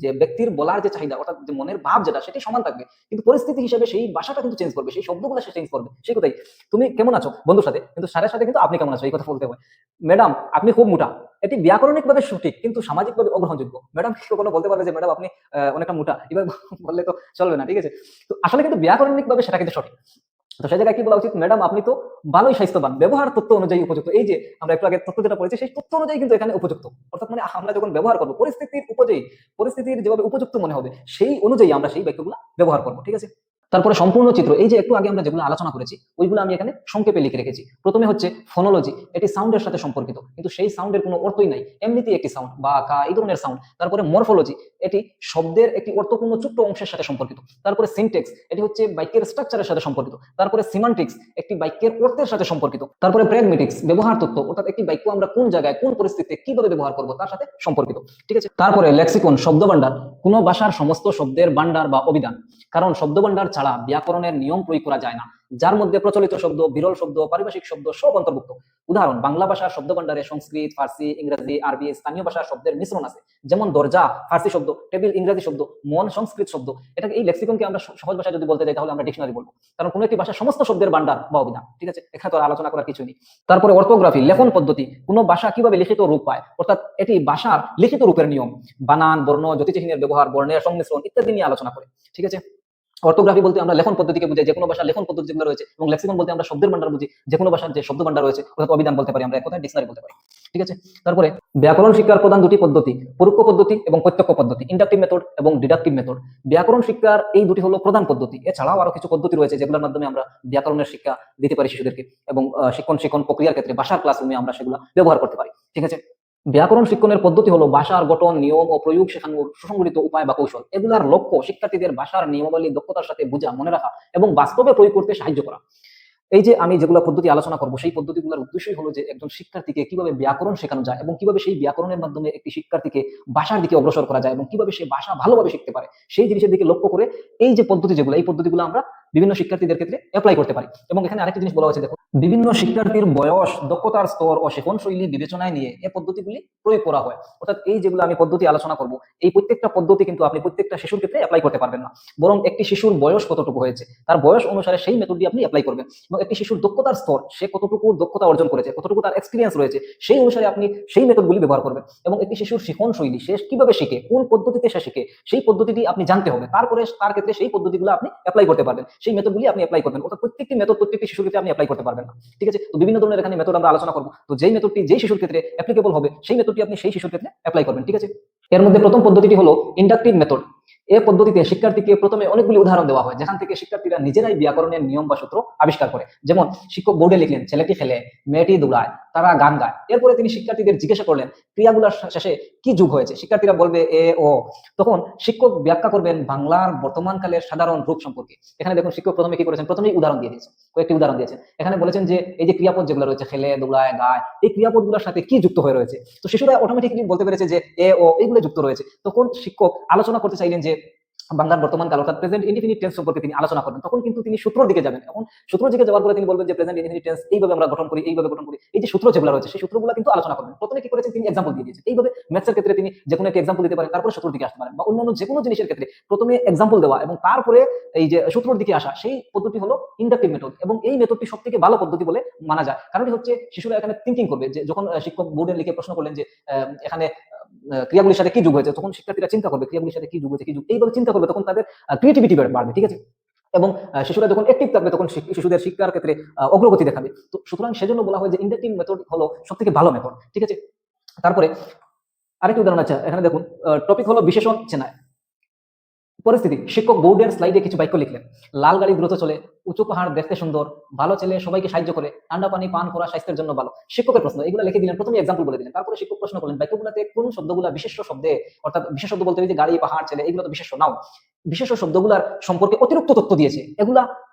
যে ব্যক্তির বলার যে চাহিদা, অর্থাৎ যে মনের ভাব যেটা, সেটি সমান থাকবে, কিন্তু পরিস্থিতি হিসেবে সেই ভাষাটা কিন্তু চেঞ্জ করবে, সেই শব্দগুলো সে চেঞ্জ করবে। সেই কথাই, তুমি কেমন আছো বন্ধুর সাথে, কিন্তু স্যারের সাথে কিন্তু আপনি কেমন আছো এই কথা বলতে হবে। ম্যাডাম আপনি খুব মোটা, এটি ব্যাকরণিক ভাবে সঠিক কিন্তু সামাজিক ভাবে অগ্রহণযোগ্য। ম্যাডাম কি কখনো বলতে পারবে যে ম্যাডাম আপনি অনেকটা মোটা, এবার বললে তো চলবে না, ঠিক আছে? তো আসলে কিন্তু ব্যাকরণিক ভাবে সেটা কিন্তু সঠিক। তো সেই জায়গায় কি বলা উচিত, ম্যাডাম আপনি তো ভালোই স্বাস্থ্যবান, ব্যবহার তথ্য অনুযায়ী উপযুক্ত। এই যে আমরা একটু আগে তথ্য যেটা পড়েছি, সেই তথ্য অনুযায়ী কিন্তু এখানে উপযুক্ত। অর্থাৎ মানে আমরা যখন ব্যবহার করবো পরিস্থিতির উপযোগী, পরিস্থিতির যেভাবে উপযুক্ত মনে হবে সেই অনুযায়ী আমরা সেই বাক্যগুলো ব্যবহার করবো, ঠিক আছে? তারপরে সম্পূর্ণ চিত্র, এই যে একটু আগে আমরা যেগুলো আলোচনা করেছি ওইগুলো আমি এখানে সংক্ষেপে লিখে রেখেছি। প্রথমে হচ্ছে ফোনোলজি, এটি সাউন্ডের সাথে সম্পর্কিত, কিন্তু সেই সাউন্ডের কোনো অর্থই নাই, এমনিতেই একটি সাউন্ড বা কা এই ধরনের সাউন্ড। তারপরে মরফোলজি, এটি শব্দের একটি অর্থপূর্ণ ছোট্ট অংশের সাথে সম্পর্কিত। তারপরে সিনটেক্স, এটি হচ্ছে বাক্যের স্ট্রাকচারের সাথে সম্পর্কিত। তারপরে সিমান্টিক্স, একটি বাক্যের অর্থের সাথে সম্পর্কিত। তারপরে প্র্যাগম্যাটিক্স, ব্যবহার তত্ত্ব, অর্থাৎ একটি বাক্য আমরা কোন জায়গায় কোন পরিস্থিতিতে কিভাবে ব্যবহার করব তার সাথে সম্পর্কিত, ঠিক আছে? তারপরে লেক্সিকন, শব্দ ভান্ডার, কোন ভাষার সমস্ত শব্দের ভান্ডার বা অভিধান, কারণ শব্দ ভান্ডার ছাড়া ব্যাকরণের নিয়ম প্রয়োগ করা যায় না, যার মধ্যে প্রচলিত শব্দ, বিরল শব্দ, পারিভাষিক শব্দ সব অন্তর্ভুক্ত। উদাহরণ, বাংলা ভাষার শব্দ ভান্ডারে সংস্কৃত, ফার্সি, ইংরেজি, আরবি, স্থানীয় ভাষার শব্দের মিশ্রণ আছে। যেমন দরজা ফার্সি শব্দ, টেবিল ইংরেজি শব্দ, মন সংস্কৃত শব্দ। এটাকে এই লেক্সিকনকে আমরা সহজ ভাষায় যদি বলতে যাই তাহলে আমরা ডিকশনারি বলবো, কারণ কোনো একটি ভাষার সমস্ত শব্দের ভান্ডার বা অভিধান, ঠিক আছে? এখানে তো আলোচনা করার কিছু নেই। তারপরে অর্থোগ্রাফি, লেখন পদ্ধতি, কোনো ভাষা কিভাবে লিখিত রূপ পায়, অর্থাৎ এটি ভাষার লিখিত রূপের নিয়ম, বানান, বর্ণ, জ্যোতিচিহ্নের ব্যবহার, বর্ণের সংমিশ্রণ ইত্যাদি নিয়ে আলোচনা করে, ঠিক আছে? অর্থোগ্রাফি বলতে আমরা লেখন পদ্ধতিকে বুঝাই, যে কোনো ভাষার লেখন পদ্ধতি যেগুলো রয়েছে, এবং লেক্সিকন বলতে আমরা শব্দের ভান্ডার বুঝি, যে কোনো ভাষার যে শব্দ ভান্ডার রয়েছে, অর্থাৎ অভিধান বলতে পারি আমরা, এক কথায় ডিকশনারি বলতে পারি, ঠিক আছে? তারপরে ব্যাকরণ শিক্ষার প্রধান দুটি পদ্ধতি, পরোক্ষ পদ্ধতি এবং প্রত্যক্ষ পদ্ধতি, ইন্ডাকটিভ মেথড এবং ডিডাকটিভ মেথড। ব্যাকরণ শিক্ষার এই দুটি হলো প্রধান পদ্ধতি, এছাড়াও আরো কিছু পদ্ধতি রয়েছে যেগুলোর মাধ্যমে আমরা ব্যাকরণের শিক্ষা দিতে পারি শিশুদেরকে, এবং শিক্ষণ প্রক্রিয়ার ক্ষেত্রে ভাষার ক্লাসরুমে আমরা সেগুলো ব্যবহার করতে পারি, ঠিক আছে? ব্যাকরণ শিক্ষণের পদ্ধতি হলো ভাষার গঠন, নিয়ম ও প্রয়োগ শেখানোর সুসংগঠিত উপায় বা কৌশল। এগুলার লক্ষ্য শিক্ষার্থীদের ভাষার নিয়মাবলী দক্ষতার সাথে বোঝা, মনে রাখা এবং বাস্তবে প্রয়োগ করতে সাহায্য করা। এই যে আমি যেগুলো পদ্ধতি আলোচনা করবো, সেই পদ্ধতিগুলোর উদ্দেশ্যই হলো যে একজন শিক্ষার্থীকে কিভাবে ব্যাকরণ শেখানো যায় এবং কিভাবে সেই ব্যাকরণের মাধ্যমে একটি শিক্ষার্থীকে ভাষার দিকে অগ্রসর করা যায় এবং কিভাবে সে ভাষা ভালোভাবে শিখতে পারে, সেই জিনিসের দিকে লক্ষ্য করে এই যে পদ্ধতি যেগুলো, এই পদ্ধতিগুলো আমরা বিভিন্ন শিক্ষার্থীদের ক্ষেত্রে অ্যাপ্লাই করতে পারি। এবং এখানে আরেকটি জিনিস বলা হয়েছে, দেখো, বিভিন্ন শিক্ষার্থীর বয়স, দক্ষতার স্তর ও শেখন শৈলী বিবেচনায় নিয়ে এই পদ্ধতিগুলি প্রয়োগ করা হয়। অর্থাৎ এই যেগুলো আমি পদ্ধতি আলোচনা করব, এই প্রত্যেকটা পদ্ধতি কিন্তু আপনি প্রত্যেকটা শিশুর ক্ষেত্রে অ্যাপ্লাই করতে পারবেন না, বরং একটি শিশুর বয়স কতটুকু হয়েছে তার বয়স অনুসারে সেই মেথডটি আপনি অ্যাপ্লাই করবেন, এবং একটি শিশুর দক্ষতার স্তর, সে কতটুকু দক্ষতা অর্জন করেছে, কতটুকু তার এক্সপিরিয়েন্স রয়েছে, সেই অনুসারে আপনি সেই মেথডগুলি ব্যবহার করবেন। এবং একটি শিশুর শিখন শৈলী, সে কিভাবে শিখে, কোন পদ্ধতিতে সে শিখে, সেই পদ্ধতিটি আপনি জানতে হবে, তারপরে তার ক্ষেত্রে সেই পদ্ধতিগুলো আপনি অ্যাপ্লাই করতে পারবেন, সেই মেথডগুলি আপনি অ্যাপ্লাই করবেন। অর্থাৎ প্রত্যেকটি মেথড প্রত্যেকটি শিশুর ক্ষেত্রে আপনি অ্যাপ্লাই করতে পারবেন না, ঠিক আছে? তো বিভিন্ন ধরনের এখানে মেথড আমরা আলোচনা করব, তো যেই মেথডটি যেই শিশুর ক্ষেত্রে অ্যাপ্লিকেবল হবে সেই মেথডটি আপনি সেই শিশুর ক্ষেত্রে অ্যাপ্লাই করবেন, ঠিক আছে? এর মধ্যে প্রথম পদ্ধতিটি হলো ইন্ডাকটিভ মেথড। এই পদ্ধতিতে শিক্ষার্থীকে প্রথমে অনেকগুলি উদাহরণ দেওয়া হয়, যেখান থেকে শিক্ষার্থীরা নিজেরাই ব্যাকরণের নিয়ম বা সূত্র আবিষ্কার করে। যেমন শিক্ষক বোর্ডে লিখলেন, ছেলেটি খেলে, মেয়েটি দৌড়ায়, তারা গান গায়। এরপরে তিনি শিক্ষার্থীদের জিজ্ঞাসা করলেন ক্রিয়াগুলোর শেষে কি যোগ হয়েছে, শিক্ষার্থীরা বলবে এ ও। তখন শিক্ষক ব্যাখ্যা করবেন বাংলার বর্তমান কালের সাধারণ রূপ সম্পর্কে। এখানে দেখুন শিক্ষক প্রথমে কি করেছেন, প্রথমেই উদাহরণ দিয়ে দিয়েছেন, কয়েকটি উদাহরণ দিয়েছেন। এখানে বলেছেন যে এই যে ক্রিয়াপদ যেগুলো রয়েছে, খেলে, দোলায়, গায়, এই ক্রিয়াপদগুলোর সাথে কি যুক্ত হয়ে রয়েছে। তো শিশুরা অটোমেটিকলি বলতে পেরেছে যে এ ও এইগুলো যুক্ত রয়েছে। তখন শিক্ষক আলোচনা করতে চাইলেন যে বাংলার বর্তমান কাল অর্থাৎ প্রেজেন্ট ইনডিফিনিট টেন্স সম্পর্কে তিনি আলোচনা করবেন। তখন কিন্তু তিনি সূত্রের দিকে যাবেন। এখন সূত্রের দিকে যাওয়ার পরে তিনি বলবেন যে প্রেজেন্ট ইনডিফিনিট টেন্স এইভাবে আমরা গঠন করি, এইভাবে গঠন করি। এই যে সূত্র যেগুলো রয়েছে সেই সূত্রগুলো কিন্তু আলোচনা করবেন। প্রথমে কি করেছেন, তিনি এক্সাম্পল দিয়ে দিয়েছেন। এইভাবে ম্যাথসের ক্ষেত্রে তিনি যে কোনো একটা এক্সাম্পল দিতে পারেন, তারপরে সূত্রের দিকে আসতে পারেন, বা অন্যান্য যে কোনো জিনিসের ক্ষেত্রে প্রথমে এক্সাম্পল দেওয়া এবং তারপরে এই যে সূত্রের দিকে আসা, সেই পদ্ধতি হলো ইন্ডাকটিভ মেথড। এবং এই মেথডটি সবথেকে ভালো পদ্ধতি বলে মানা যায়। কারণটি হচ্ছে শিশুরা এখানে থিঙ্কিং করবে, যে যখন শিক্ষক বোর্ডে লিখে প্রশ্ন করলেন যে এখানে ক্রিয়াগুলির সাথে কি যোগ হয়েছে, তখন শিক্ষার্থীরা চিন্তা করবে ক্রিয়াগুলির সাথে কি যোগ হয়েছে, কি যোগ, এইভাবে চিন্তা করবে। তখন তাদের ক্রিয়েটিভিটি বাড়বে, ঠিক আছে। এবং শিশুরা যখন অ্যাক্টিভ থাকবে তখন শিশুদের শিক্ষার ক্ষেত্রে অগ্রগতি দেখাবে। তো সুতরাং সেজন্য বলা হয় যে ইন্ডাকটিভ মেথড হলো সবথেকে ভালো মেথড, ঠিক আছে। তারপরে আরেকটি উদাহরণ আছে, এখানে দেখুন টপিক হলো বিশেষণ চেনায়। পরিস্থিতি, শিক্ষক বোর্ডের স্লাইডে কিছু বাক্য লিখলেন। লাল গাড়ি দ্রুত চলে, উঁচু পাহাড় দেখতে সুন্দর, ভালো ছেলে সবাইকে সাহায্য করে, ঠান্ডা পানি পান করা স্বাস্থ্যের জন্য ভালো। শিক্ষকের প্রশ্ন, এগুলো লিখে দিলেন, প্রথমে এক্সাম্পল বলে দিলেন। তারপরে শিক্ষক প্রশ্ন করলেন বাক্যগুলোতে কোন শব্দগুলো বিশেষ্য শব্দে, অর্থাৎ বিশেষ শব্দ বলতে ওই যে গাড়ি, পাহাড়, ছেলে, এগুলো তো বিশেষ্য নাও, বিশেষ শব্দগুলার সম্পর্কে অতিরিক্ত তথ্য দিয়েছে, এগুলা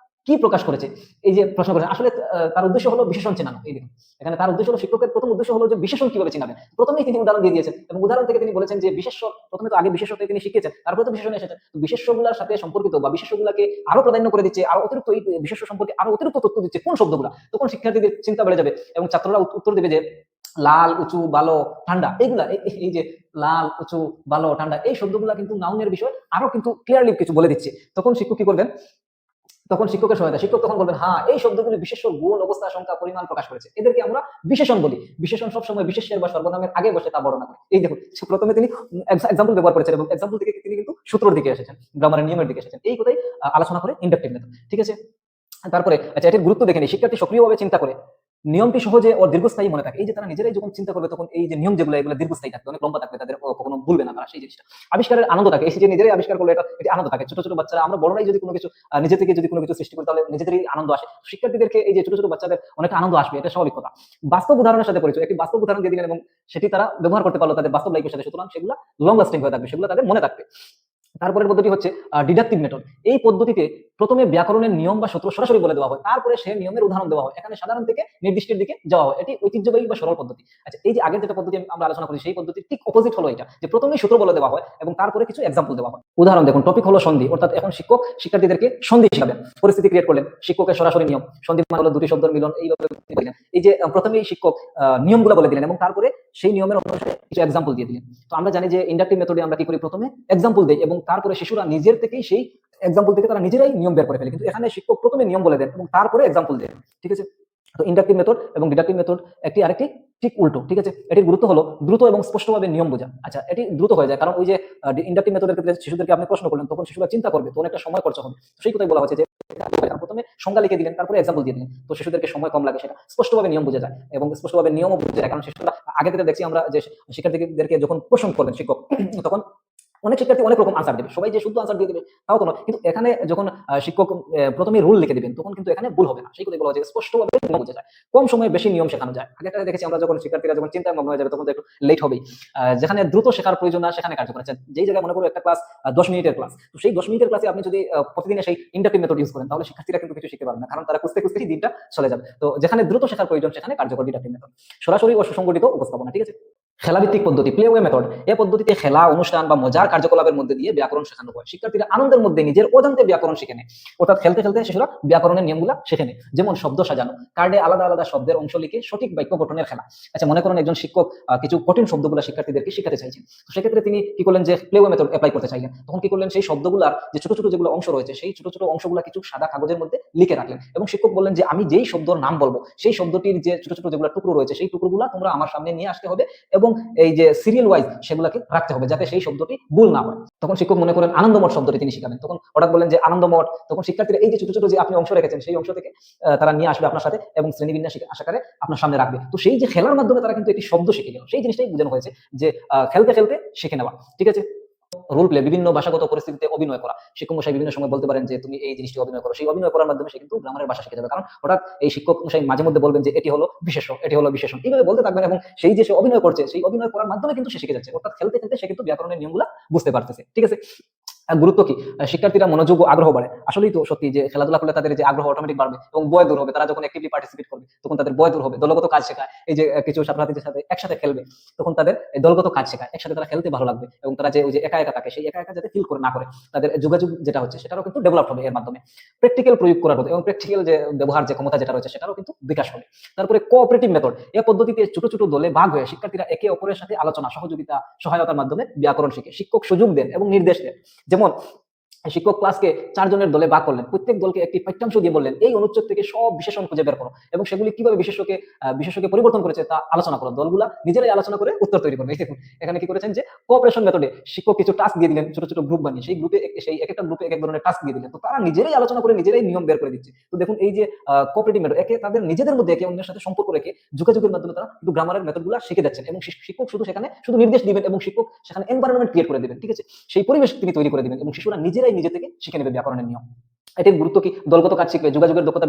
কি প্রকাশ করেছে। এই যে প্রশ্ন করেছেন, আসলে তার উদ্দেশ্য হলো বিশেষণ চেনানো। এই দেখুন এখানে তার উদ্দেশ্য হলো, শিক্ষকের প্রথম উদ্দেশ্য হলো যে বিশেষণ কিভাবে চিনাবেন। প্রথমেই তিনি উদাহরণ দিয়ে দিয়েছেন এবং উদাহরণ থেকে তিনি বলেছেন যে বিশেষ্য, প্রথমে তো আগে বিশেষ্যতে তিনি শিখেছেন, তারপরে তো বিশেষণে এসেছেন। তো বিশেষ্যগুলোর সাথে সম্পর্কিত বা বিশেষ্যগুলোকে আরো প্রাধান্য করে দিচ্ছে, আরো অতিরিক্ত এই বিশেষ্য সম্পর্কে আরো অতিরিক্ত তথ্য দিচ্ছে কোন শব্দগুলো। তখন শিক্ষার্থীদের চিন্তা বেড়ে যাবে এবং ছাত্ররা উত্তর দেবে যে লাল, উঁচু, ভালো, ঠান্ডা, এইগুলা এই যে লাল, উঁচু, ভালো, ঠান্ডা, এই শব্দগুলা কিন্তু নাউনের বিষয় আরো কিন্তু ক্লিয়ারলি কিছু বলে দিচ্ছে। তখন শিক্ষক কি করবেন, তখন শিক্ষকের সহায়তা, শিক্ষক তখন বলবেন হ্যাঁ এই শব্দগুলি বিশেষ্য গুণ, অবস্থা, সংখ্যা, পরিমাণ প্রকাশ করেছে, এদেরকে আমরা বিশেষণ বলি। বিশেষণ সবসময় বিশেষ্যের বা সর্বনামের আগে বসে তা বর্ণনা করে। এই দেখুন প্রথমে তিনি এক্সাম্পল ব্যবহার করেছেন এবং এক্সাম্পল থেকে তিনি কিন্তু সূত্রের দিকে এসেছেন, গ্রামারের নিয়মের দিকে এসেছেন। এই কথাই আলোচনা করে ইন্ডাকটিভ মেথড, ঠিক আছে। তারপরে আচ্ছা, এটির গুরুত্ব দেখেনি, শিক্ষার্থী সক্রিয়ভাবে চিন্তা করে, নিয়মটি সহজে ও দীর্ঘস্থায়ী মনে থাকে। এই যে তারা নিজেরাই যখন চিন্তা করবে তখন এই যে নিয়ম যেগুলো, এগুলো দীর্ঘস্থায়ী থাকবে, অনেক লম্বা থাকবে, তাদের কখনো ভুলবে না তারা সেই জিনিসটা। আবিষ্কারের আনন্দ থাকে, এই যে নিজেরাই আবিষ্কার করলে এটা আনন্দ থাকে। ছোট ছোট বাচ্চারা, আমরা বড়রাই যদি কোনো কিছু নিজে থেকে যদি কোনো কিছু সৃষ্টি করি তাহলে নিজেদেরই আনন্দ আসে। শিক্ষার্থীদেরকে এই যে ছোট ছোট বাচ্চাদের অনেক আনন্দ আসবে, এটা স্বাভাবিক কথা। বাস্তব উদাহরণের সাথে পরিচয়, একটি বাস্তব উদাহরণ দিয়ে দিলেন এবং সেটি তারা ব্যবহার করতে পারলো তাদের বাস্তব লাইফের সাথে, সুতরাং সেগুলো লং লাস্টিং হয়ে থাকবে, সেগুলো তাদের মনে থাকবে। তারপরের পদ্ধতি হচ্ছে ডিডাকটিভ মেথড। এই পদ্ধতিতে প্রথমে ব্যাকরণের নিয়ম বা সূত্র সরাসরি বলে দেওয়া হয়, তারপরে সে নিয়মের উদাহরণ দেওয়া হয়। এখানে সাধারণ থেকে নির্দিষ্টের দিকে যাওয়া হয়, এটি ঐতিহ্যবাহী বা সরল পদ্ধতি। আচ্ছা, এই যে আগের যেটা পদ্ধতি আমরা আলোচনা করি সেই পদ্ধতির ঠিক অপোজিট হলো এটা, যে প্রথমেই সূত্র বলে দেওয়া হয় এবং তারপরে কিছু এক্সাম্পল দেওয়া হয়। উদাহরণ দেখুন, টপিক হলো সন্ধি, অর্থাৎ এখন শিক্ষক শিক্ষার্থীদেরকে সন্ধি শিখাবেন। পরিস্থিতি ক্রিয়েট করলেন, শিক্ষকের সরাসরি নিয়ম, সন্ধি মানে হলো দুটি শব্দের মিলন, এইভাবে বললেন। এই যে প্রথমেই শিক্ষক নিয়মগুলো বলে দিলেন এবং তারপরে সেই নিয়মের অনুসারে কিছু এক্সাম্পল দিয়ে দিলেন। তো আমরা জানি যে ইন্ডাকটিভ মেথডে আমরা কি করি, প্রথমে এক্সাম্পল দেই এবং তারপরে শিশুরা নিজের থেকেই সেই এক্সাম্পল থেকে তারা নিজেরাই নিয়ম বের করে ফেলে। কিন্তু এখানে শিক্ষক প্রথমে নিয়ম বলে দেন এবং তারপরে এক্সাম্পল দেন, ঠিক আছে। তো ইন্ডাকটিভ মেথড এবং ডিডাকটিভ মেথড একটি আরেকটি ঠিক উল্টো, ঠিক আছে। এটির গুরুত্ব হলো দ্রুত এবং স্পষ্টভাবে নিয়ম বোঝা। আচ্ছা, এটি দ্রুত হয়ে যায় কারণ ওই যে ইন্ডাকটিভ মেথডের ক্ষেত্রে শিশুদেরকে আপনি প্রশ্ন করলেন, তখন শিশুরা চিন্তা করবে, তো অনেকটা সময় খরচ হবে। তো সেই কথাই বলা হচ্ছে যে প্রথমে সংজ্ঞা লিখে দিলেন, তারপরে এক্সাম্পল দিয়ে দিলেন, তো শিশুদেরকে সময় কম লাগে, সেটা স্পষ্টভাবে নিয়ম বোঝা যায় এবং স্পষ্টভাবে নিয়মও বোঝা যায়। কারণ শিশুরা আগে থেকে দেখছি আমরা যে শিক্ষার্থীদেরকে যখন প্রশ্ন করবেন শিক্ষক, তখন অনেক শিক্ষার্থী অনেক রকম আনসার দেবে, সবাই যে শুদ্ধ আনসার দিয়ে দেবে তাও তো নয়। কিন্তু এখানে যখন শিক্ষক প্রথমে রুল লিখে দিবেন তখন কিন্তু এখানে ভুল হবে না, সেই কথাই বলা হচ্ছে স্পষ্টভাবে নিয়ম বোঝা যায়, কম সময়ে বেশি নিয়ম শেখানো যায়। আগে দেখেছি আমরা যখন শিক্ষার্থীরা যখন চিন্তায় মগ্ন হয়ে যাবে তখন তো একটু লেট হবেই। যেখানে দ্রুত শেখার প্রয়োজন না সেখানে কার্যকর আছে। যেই জায়গায় মনে করো একটা ক্লাস 10 মিনিটের ক্লাস, তো সেই 10 মিনিটের ক্লাসে আপনি যদি প্রতিদিনে সেই ইন্ডাকটিভ মেথড ইউজ করেন তাহলে শিক্ষার্থীরা কিন্তু কিছু শিখতে পারবে না, কারণ তারা খুঁজতে খুঁজতেই দিনটা চলে যাবে। তো যেখানে দ্রুত শেখার প্রয়োজন সেখানে কার্যকর ডিডাকটিভ মেথড। সরাসরি ও সুসংগঠিত উপস্থাপনা, ঠিক আছে। খেলাভিত্তিক পদ্ধতি, প্লে ওয়ে মেথড। এই পদ্ধতিতে খেলা, অনুষ্ঠান বা মজার কার্যকলাপের মধ্যে দিয়ে ব্যাকরণ শেখানো হয়। শিক্ষার্থীরা আনন্দের মধ্যে নিজের অজান্তে ব্যাকরণ শিখে নেয়, অর্থাৎ খেলতে খেলতে শিশুরা ব্যাকরণের নিয়মগুলো শিখে নেয়। যেমন শব্দ সাজানো, কার্ডে আলাদা আলাদা শব্দের অংশ লিখে সঠিক বাক্য গঠনের খেলা। আচ্ছা, মনে করেন একজন শিক্ষক কিছু কঠিন শব্দগুলো শিক্ষার্থীদেরকে শিখাতে চাইছেন, তো সেক্ষেত্রে তিনি কি করলেন, যে প্লে ওয়ে মেথড অ্যাপ্লাই করতে চাইলেন। তখন কি করলেন, সেই শব্দগুলার যে ছোট ছোট যেগুলো অংশ রয়েছে সেই ছোট ছোট অংশগুলো কিছু সাদা কাগজের মধ্যে লিখে রাখলেন এবং শিক্ষক বললেন যে আমি যেই শব্দের নাম বলবো সেই শব্দটির যে ছোট ছোট যেগুলো টুকরো রয়েছে সেই টুকরোগুলো তোমরা আমার সামনে নিয়ে আসতে হবে এবং এই যে সিরিয়াল ওয়াইজ সেগুলোকে রাখতে হবে যাতে সেই শব্দটি ভুল না হয়। তখন শিক্ষক মনে করেন আনন্দমঠ শব্দটি তিনি শিখাবেন, তখন হঠাৎ বললেন যে আনন্দমঠ, তখন শিক্ষার্থীরা এই যে ছোট ছোট যে আপনি অংশ রেখেছেন সেই অংশ থেকে তারা নিয়ে আসবে আপনার সাথে এবং শ্রেণীবিন্যাস আকারে আপনার সামনে রাখবে। তো সেই যে খেলার মাধ্যমে তারা কিন্তু একটি শব্দ শিখে গেল, সেই জিনিসটাই বোঝানো হয়েছে যে খেলতে খেলতে শিখে নেওয়া, ঠিক আছে। রোল প্লে, বিভিন্ন ভাষাগত পরিস্থিতিতে অভিনয় করা। শিক্ষক মশাই বিভিন্ন সময় বলতে পারেন যে তুমি এই জিনিসটি অভিনয় করো, সেই অভিনয় করার মাধ্যমে সে কিন্তু গ্রামারের ভাষা শিখে যাবে। কারণ হঠাৎ এই শিক্ষক মশাই মাঝে মধ্যে বলবেন যে এটি হলো বিশেষ্য, এটি হলো বিশেষণ, এইভাবে বলতে থাকবেন এবং সেই যে সে অভিনয় করছে সেই অভিনয় করার মাধ্যমে কিন্তু সে শিখে যাচ্ছে। অর্থাৎ খেলতে খেলতে সে কিন্তু ব্যাকরণের নিয়মগুলো বুঝতে পারতেছে। ঠিক আছে, গুরুত্ব কি? শিক্ষার্থীরা মনোযোগ ও আগ্রহ বাড়ে। আসলেই তো সত্যি যে খেলাধুলা করলে তাদের যে আগ্রহ অটোমেটিক বাড়বে এবং বয় দূর হবে। তারা যখন অ্যাক্টিভলি পার্টিসিপেট করবে তখন তাদের বয় দূর হবে। দলগত কাজ শেখায়, এই যে কিছু ছাত্রছাত্রীদের সাথে একসাথে খেলবে তখন তাদের এই দলগত কাজ শেখায়, একসাথে তারা খেলতে ভালো লাগবে এবং তারা যে ওই যে একা একা থাকে সেই একা একা যাতে ফিল করে না করে, তাদের যোগাযোগ যেটা হচ্ছে সেটারও কিন্তু ডেভেলপ হবে এর মাধ্যমে। প্র্যাকটিক্যাল প্রয়োগ করার মতো এবং প্র্যাকটিক্যাল যে ব্যবহার যে ক্ষমতা যেটা রয়েছে সেটারও কিন্তু বিকাশ হবে। তারপরে কোঅপারেটিভ মেথড, এই পদ্ধতিতে ছোট ছোট দলে ভাগ হয়ে শিক্ষার্থীরা একে অপরের সাথে আলোচনা, সহযোগিতা, সহায়তার মাধ্যমে ব্যাকরণ শিখে। শিক্ষক সুযোগ দেন এবং নির্দেশ দেন। যেমন শিক্ষক ক্লাসকে 4 জনের দলে ভাগ করলেন, প্রত্যেক দলকে একটি পাঠ্যাংশ দিয়ে বললেন এই অনুচ্ছেদ থেকে সব বিশেষণ খুঁজে বের করো এবং সেগুলি কিভাবে বিশেষকে পরিবর্তন করেছে তা আলোচনা করো। দলগুলা নিজেরাই আলোচনা করে উত্তর তৈরি করবে। এই দেখুন এখানে কি করেছেন যে কোঅপারেশন মেথডে শিক্ষক কিছু টাস্ক দিয়ে দিলেন, ছোট ছোট গ্রুপ বানিয়ে সেই গ্রুপে সেই এক একটা গ্রুপে এক এক ধরনের টাস্ক দিয়ে দিলেন, তো তারা নিজেরাই আলোচনা করে নিজেরাই নিয়ম বের করে দিচ্ছে। তো দেখুন এই যে কোঅপারেটিভ মেথড, একে তাদের নিজেদের মধ্যে একে অন্যের সাথে সম্পর্ক রেখে যোগাযোগের মাধ্যমে তারা কিন্তু গ্রামারের মেথডগুলো শিখে যাচ্ছেন এবং শিক্ষক শুধু নির্দেশ দিবেন এবং শিক্ষক সেখানে এনভায়রনমেন্ট ক্রিয়েট করে দিবেন। ঠিক আছে, সেই পরিবেশ তিনি তৈরি করে দিবেন এবং শিশুরা নিজেরাই নিজে থেকে শিখে নেবে ব্যাকরণের নিয়ম। এটির গুরুত্ব কি? দলগত কাজ শিখবে, যোগাযোগের দক্ষতা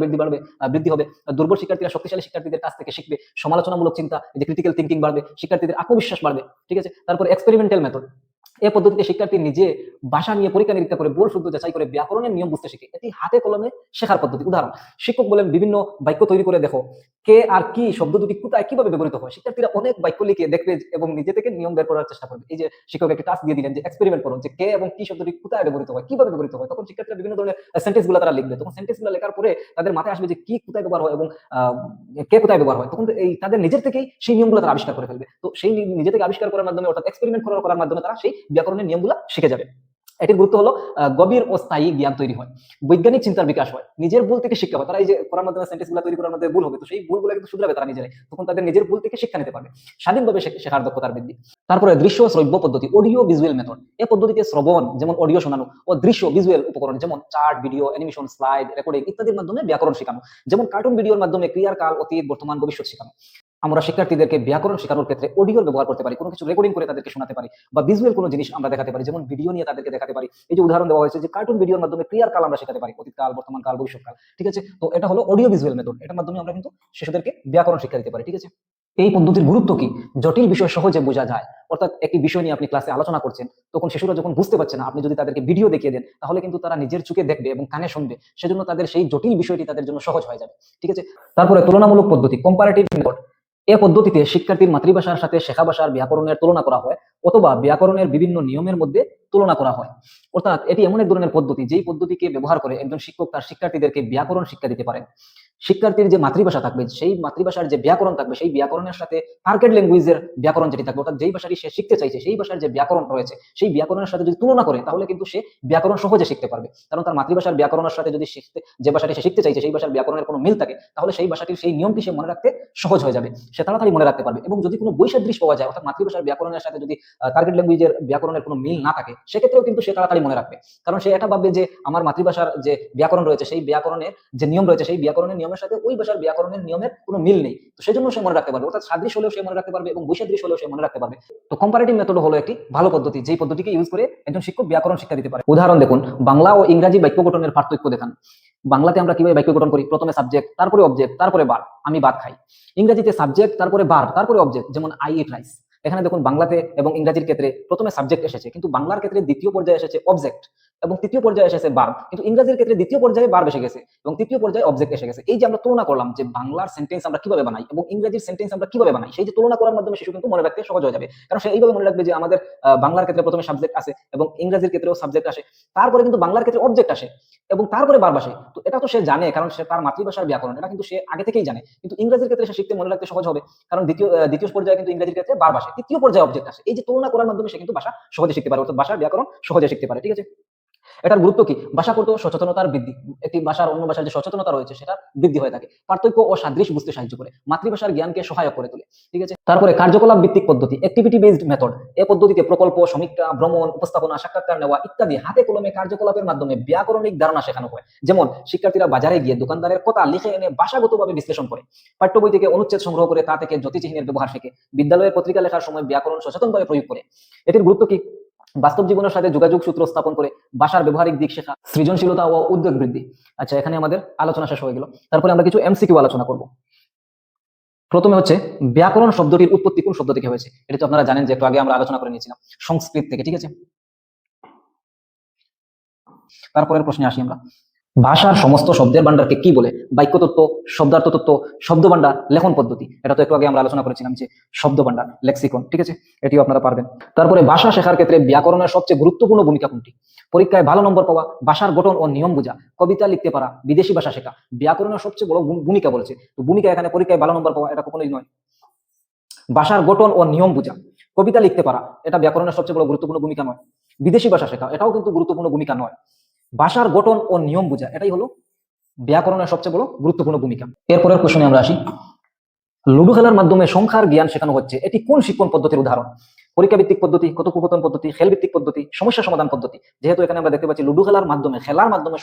বৃদ্ধি হবে, দুর্বল শিক্ষার্থীরা শক্তিশালী শিক্ষার্থীদের কাছ থেকে শিখবে, সমালোচনামূলক চিন্তা, যে ক্রিটিক্যাল থিঙ্কিং বাড়বে, শিক্ষার্থীদের আত্মবিশ্বাস বাড়বে। ঠিক আছে, তারপর এক্সপেরিমেন্টাল মেথড, এই পদ্ধতিতে শিক্ষার্থী নিজে ভাষা নিয়ে পরীক্ষা নিরীক্ষা করে ভুল শুদ্ধ যাচাই করে ব্যাকরণের নিয়ম বুঝতে শিখে। এটি হাতে কলমে শেখার পদ্ধতি। উদাহরণ, শিক্ষক বলেন বিভিন্ন বাক্য তৈরি করে দেখো কে আর কি শব্দ দুটি কোথায় কিভাবে ব্যবহৃত হয়। শিক্ষার্থীরা অনেক বাক্য লিখে দেখবে এবং নিজে থেকে নিয়ম বের করার চেষ্টা করবে। এই যে শিক্ষক একটা টাস্ক দিয়ে দিলেন যে এক্সপেরিমেন্ট করো যে কে এবং কি শব্দটি কোথায় ব্যবহৃত হয়, কিভাবে ব্যবহৃত হয়, তখন শিক্ষার্থীরা বিভিন্ন ধরনের সেন্টেন্স গুলো তারা লিখবে। তখন সেন্টেন্স গুলো লেখার পরে তাদের মাথায় আসবে যে কি কোথায় ব্যবহার হয় এবং কে কোথায় ব্যবহার হয়, তখন এই তাদের নিজের থেকেই সেই নিয়মগুলো তারা আবিষ্কার করে ফেলবে। তো সেই নিজে থেকে আবিষ্কার করার মাধ্যমে অর্থাৎ এক্সপেরিমেন্ট করার মাধ্যমে তারা সেই ব্যাকরণের নিয়মগুলো শিখে যাবে। এটির গুরুত্ব হলো গভীর ও স্থায়ী জ্ঞান তৈরি হয়, বৈজ্ঞানিক চিন্তার বিকাশ হয়, নিজের ভুল থেকে শিক্ষা হয়। তারা এই যে করার মাধ্যমে সেন্টেন্স গুলো তৈরি করার মাধ্যমে ভুল হবে, তো সেই ভুলগুলো কিন্তু শুধরাবে তারা নিজেরাই, তখন তাদের নিজের ভুল থেকে শিক্ষা নিতে পারবে, স্বাধীনভাবে শেখার দক্ষতার বৃদ্ধি। তারপরে দৃশ্য শ্রব্য পদ্ধতি, অডিও ভিজুয়াল মেথড, এই পদ্ধতিতে শ্রবণ যেমন অডিও শোনানো ও দৃশ্য ভিজুয়াল উপকরণ যেমন chart, video, animation, slide, recording ইত্যাদির মাধ্যমে ব্যাকরণ শেখানো। যেমন কার্টুন ভিডিওর মাধ্যমে ক্রিয়ার কাল, অতীত, বর্তমান, ভবিষ্যৎ শেখানো। আমরা শিক্ষার্থীদেরকে ব্যাকরণ শেখানোর ক্ষেত্রে অডিওর ব্যবহার করতে পারি, কোনো কিছু রেকর্ডিং করে তাদেরকে শোনাতে পারি, বা ভিজুয়াল কোনো জিনিস আমরা দেখাতে পারি, যেমন ভিডিও নিয়ে তাদেরকে দেখাতে পারি। এই যে উদাহরণ দেওয়া হয়েছে যে কার্টুন ভিডিওর মাধ্যমে ক্রিয়ার কাল আমরা শেখাতে পারি, অতীতকাল, বর্তমান কাল, ভবিষ্যৎ কাল। ঠিক আছে, তো এটা হলো অডিও ভিজুয়াল মেথড, এটার মাধ্যমে আমরা কিন্তু শিশুদেরকে ব্যাকরণ শিক্ষা দিতে পারি। ঠিক আছে, এই পদ্ধতির গুরুত্ব কি? জটিল বিষয় সহজে বোঝা যায়। অর্থাৎ একটি বিষয় নিয়ে আপনি ক্লাসে আলোচনা করছেন, তখন শিশুরা যখন বুঝতে পারছে না, আপনি যদি তাদেরকে ভিডিও দেখিয়ে দেন তাহলে কিন্তু তারা নিজের চোখে দেখবে এবং কানে শুনবে, সেজন্য তাদের সেই জটিল বিষয়টি তাদের জন্য সহজ হয়ে যাবে। ঠিক আছে, তারপরে তুলনামূলক পদ্ধতি, কম্পারেটিভ মেথড, এ পদ্ধতিতে শিক্ষার্থীর মাতৃভাষার সাথে শেখা ভাষার ব্যাকরণের তুলনা করা হয় অথবা ব্যাকরণের বিভিন্ন নিয়মের মধ্যে তুলনা করা হয়। অর্থাৎ এটি এমন এক ধরনের পদ্ধতি যেই পদ্ধতিকে ব্যবহার করে একজন শিক্ষক তার শিক্ষার্থীদেরকে ব্যাকরণ শিক্ষা দিতে পারেন। শিক্ষার্থীর যে মাতৃভাষা থাকবে সেই মাতৃভাষার যে ব্যাকরণ থাকবে সেই ব্যাকরণের সাথে টার্গেট ল্যাঙ্গুয়েজের ব্যাকরণ যেটি থাকবে, অর্থাৎ যেই ভাষাটি সে শিখতে চাইছে সেই ভাষার যে ব্যাকরণ রয়েছে সেই ব্যাকরণের সাথে যদি তুলনা করে তাহলে কিন্তু সে ব্যাকরণ সহজে শিখতে পারবে। কারণ তার মাতৃভাষার ব্যাকরণের সাথে যদি যে ভাষাটি সে শিখতে চাইছে সেই ভাষার ব্যাকরণের কোনো মিল থাকে তাহলে সেই ভাষাটির সেই নিয়মটি সে মনে রাখতে সহজ হয়ে যাবে, সে তাড়াতাড়ি মনে রাখতে পারবে। এবং যদি কোনো বৈসাদৃশ্য পাওয়া যায় অর্থাৎ মাতৃভাষার ব্যাকরণের সাথে যদি টার্গেট ল্যাঙ্গুয়েজের ব্যাকরণের কোনো মিল না থাকে সেক্ষেত্রেও কিন্তু সে তাড়াতাড়ি মনে রাখবে, কারণ সে এটা ভাববে যে আমার মাতৃভাষার যে ব্যাকরণ রয়েছে সেই ব্যাকরণের যে নিয়ম রয়েছে সেই ব্যাকরণের নিয়মের সাথে ওই ভাষার ব্যাকরণের নিয়মের কোনো মিল নেই, তো সেজন্য সে মনে রাখতে পারবে। অর্থাৎ সাদৃশ্য হলেও সে মনে রাখতে পারবে এবং বৈসাদৃশ্য হলেও সে মনে রাখতে পারবে। তো কম্পারেটিভ মেথড হলো একটি ভালো পদ্ধতি যেই পদ্ধতিকে ইউজ করে একজন শিক্ষক ব্যাকরণ শিক্ষা দিতে পারে। উদাহরণ দেখুন, বাংলা ও ইংরাজি বাক্য গঠনের পার্থক্য দেখান। বাংলাতে আমরা কিভাবে বাক্য গঠন করি? প্রথমে সাবজেক্ট, তারপরে অবজেক্ট, তারপরে বার, আমি ভাত খাই। ইংরেজিতে সাবজেক্ট, তারপরে বার, তারপরে অবজেক্ট, যেমন আই ইট রাইস। এখানে দেখুন বাংলাতে এবং ইংরেজির ক্ষেত্রে প্রথমে সাবজেক্ট এসেছে, কিন্তু বাংলার ক্ষেত্রে দ্বিতীয় পর্যায়ে এসেছে অবজেক্ট এবং তৃতীয় পর্যায়ে এসেছে ভার্ব, কিন্তু ইংরেজির ক্ষেত্রে দ্বিতীয় পর্যায়ে ভার্ব এসে গেছে এবং তৃতীয় পর্যায়ে অবজেক্ট এসে গেছে। এই যে আমরা তুলনা করলাম যে বাংলার সেন্টেন্স আমরা কিভাবে বানাই এবং ইংরেজির সেন্টেন্স আমরা কিভাবে বানাই, সেই যে তুলনা করার মাধ্যমে শিশু কিন্তু মনে রাখতে সহজ হয়ে যাবে, কারণ সে এইভাবে মনে রাখবে যে আমাদের বাংলার ক্ষেত্রে প্রথমে সাবজেক্ট আসে এবং ইংরেজির ক্ষেত্রেও সাবজেক্ট আসে, তারপরে কিন্তু বাংলার ক্ষেত্রে অবজেক্ট আসে এবং তারপরে ভার্ব আসে। তো এটা তো সে জানে, কারণ সে তার মাতৃভাষার ব্যাকরণ, এটা কিন্তু সে আগে থেকেই জানে। কিন্তু ইংরেজির ক্ষেত্রে সে শিখতে মনে রাখতে সহজ হবে, কারণ দ্বিতীয় পর্যায়ে কিন্তু ইংরেজির ক্ষেত্রে ভার্ব আসে, তৃতীয় পর্যায়ে অবজেক্ট আসে। এই যে তুলনা করার মাধ্যমে সে কিন্তু ভাষা সহজে শিখতে পারে, অর্থাৎ ভাষার ব্যাকরণ সহজে শিখতে পারে। ঠিক আছে, এটার গুরুত্ব কি? ভাষা পড়তেও সচেতনতার বৃদ্ধি, একটি ভাষার অন্য ভাষার যে সচেতনতা রয়েছে সেটা বৃদ্ধি হয়ে থাকে, পার্থক্য ও সাদৃশ্য বুঝতে সাহায্য করে, মাতৃভাষার জ্ঞানকে সহায়ক করে তোলে। ঠিক আছে, তারপরে কার্যকলাপ ভিত্তিক পদ্ধতি, অ্যাক্টিভিটি বেসড মেথড, এই পদ্ধতিতে প্রকল্প, সমীক্ষা, ভ্রমণ, উপস্থাপনা, সাক্ষাৎকার নেওয়া ইত্যাদি হাতে কলমে কার্যকলাপের মাধ্যমে ব্যাকরণিক ধারণা শেখানো হয়। যেমন শিক্ষার্থীরা বাজারে গিয়ে দোকানদারের কথা লিখে এনে ভাষাগতভাবে বিশ্লেষণ করে, পাঠ্য বই থেকে অনুচ্ছেদ সংগ্রহ করে তা থেকে জ্যোতিচিহ্নের ব্যবহার শেখে, বিদ্যালয়ের পত্রিকা লেখার সময় ব্যাকরণ সচেতনভাবে প্রয়োগ করে। এটির গুরুত্ব কি? বাস্তব জীবনের সাথে যোগাযোগ সূত্র স্থাপন করে ভাষার ব্যবহারিক দিক শেখা, সৃজনশীলতা ও উদ্যোগ বৃদ্ধি। আচ্ছা, এখানে আমাদের আলোচনা শেষ হয়ে গেল। তারপরে আমরা কিছু এমসিকিউ আলোচনা করব। প্রথমে হচ্ছে ব্যাকরণ শব্দটির উৎপত্তি কোন শব্দ থেকে হয়েছে? এটা তো আপনারা জানেন যে একটু আগে আমরা আলোচনা করে নিয়েছিলাম, সংস্কৃত থেকে, ঠিক আছে। তারপরের প্রশ্নে আসি আমরা। ভাষার সমস্ত শব্দের ভান্ডারকে কি বলে? বাক্য তত্ত্ব, শব্দার্থ তত্ত্ব, শব্দ ভান্ডার, লেখন পদ্ধতি। এটা তো একটু আগে আমরা আলোচনা করেছিলাম যে শব্দ ভান্ডার, লেক্সিকন, ঠিক আছে, এটিও আপনারা পারবেন। তারপরে ভাষা শেখার ক্ষেত্রে ব্যাকরণের সবচেয়ে গুরুত্বপূর্ণ ভূমিকা কোনটি? পরীক্ষায় ভালো নম্বর পাওয়া, ভাষার গঠন ও নিয়ম বোঝা, কবিতা লিখতে পারা, বিদেশি ভাষা শেখা। ব্যাকরণের সবচেয়ে বড় ভূমিকা বলেছে, তো ভূমিকা এখানে পরীক্ষায় ভালো নম্বর পাওয়া এটা কখনোই নয়। ভাষার গঠন ও নিয়ম বোঝা, কবিতা লিখতে পারা, এটা ব্যাকরণের সবচেয়ে বড় গুরুত্বপূর্ণ ভূমিকা নয়। বিদেশি ভাষা শেখা, এটাও কিন্তু গুরুত্বপূর্ণ ভূমিকা নয়। ভাষার গঠন ও নিয়ম বোঝা, এটাই হলো ব্যাকরণের সবচেয়ে বড় গুরুত্বপূর্ণ ভূমিকা। এরপরের প্রশ্নে আমরা আসি। লুডো খেলার মাধ্যমে সংখ্যার জ্ঞান শেখানো হচ্ছে, এটি কোন শিক্ষণ পদ্ধতির উদাহরণ? পরীক্ষা ভিত্তিক পদ্ধতি, কথোপকথন পদ্ধতি, খেল ভিত্তিক পদ্ধতি, সমস্যা সমাধান পদ্ধতি। যেহেতু এখানে আমরা দেখতে পাচ্ছি লুডো খেলার মাধ্যমে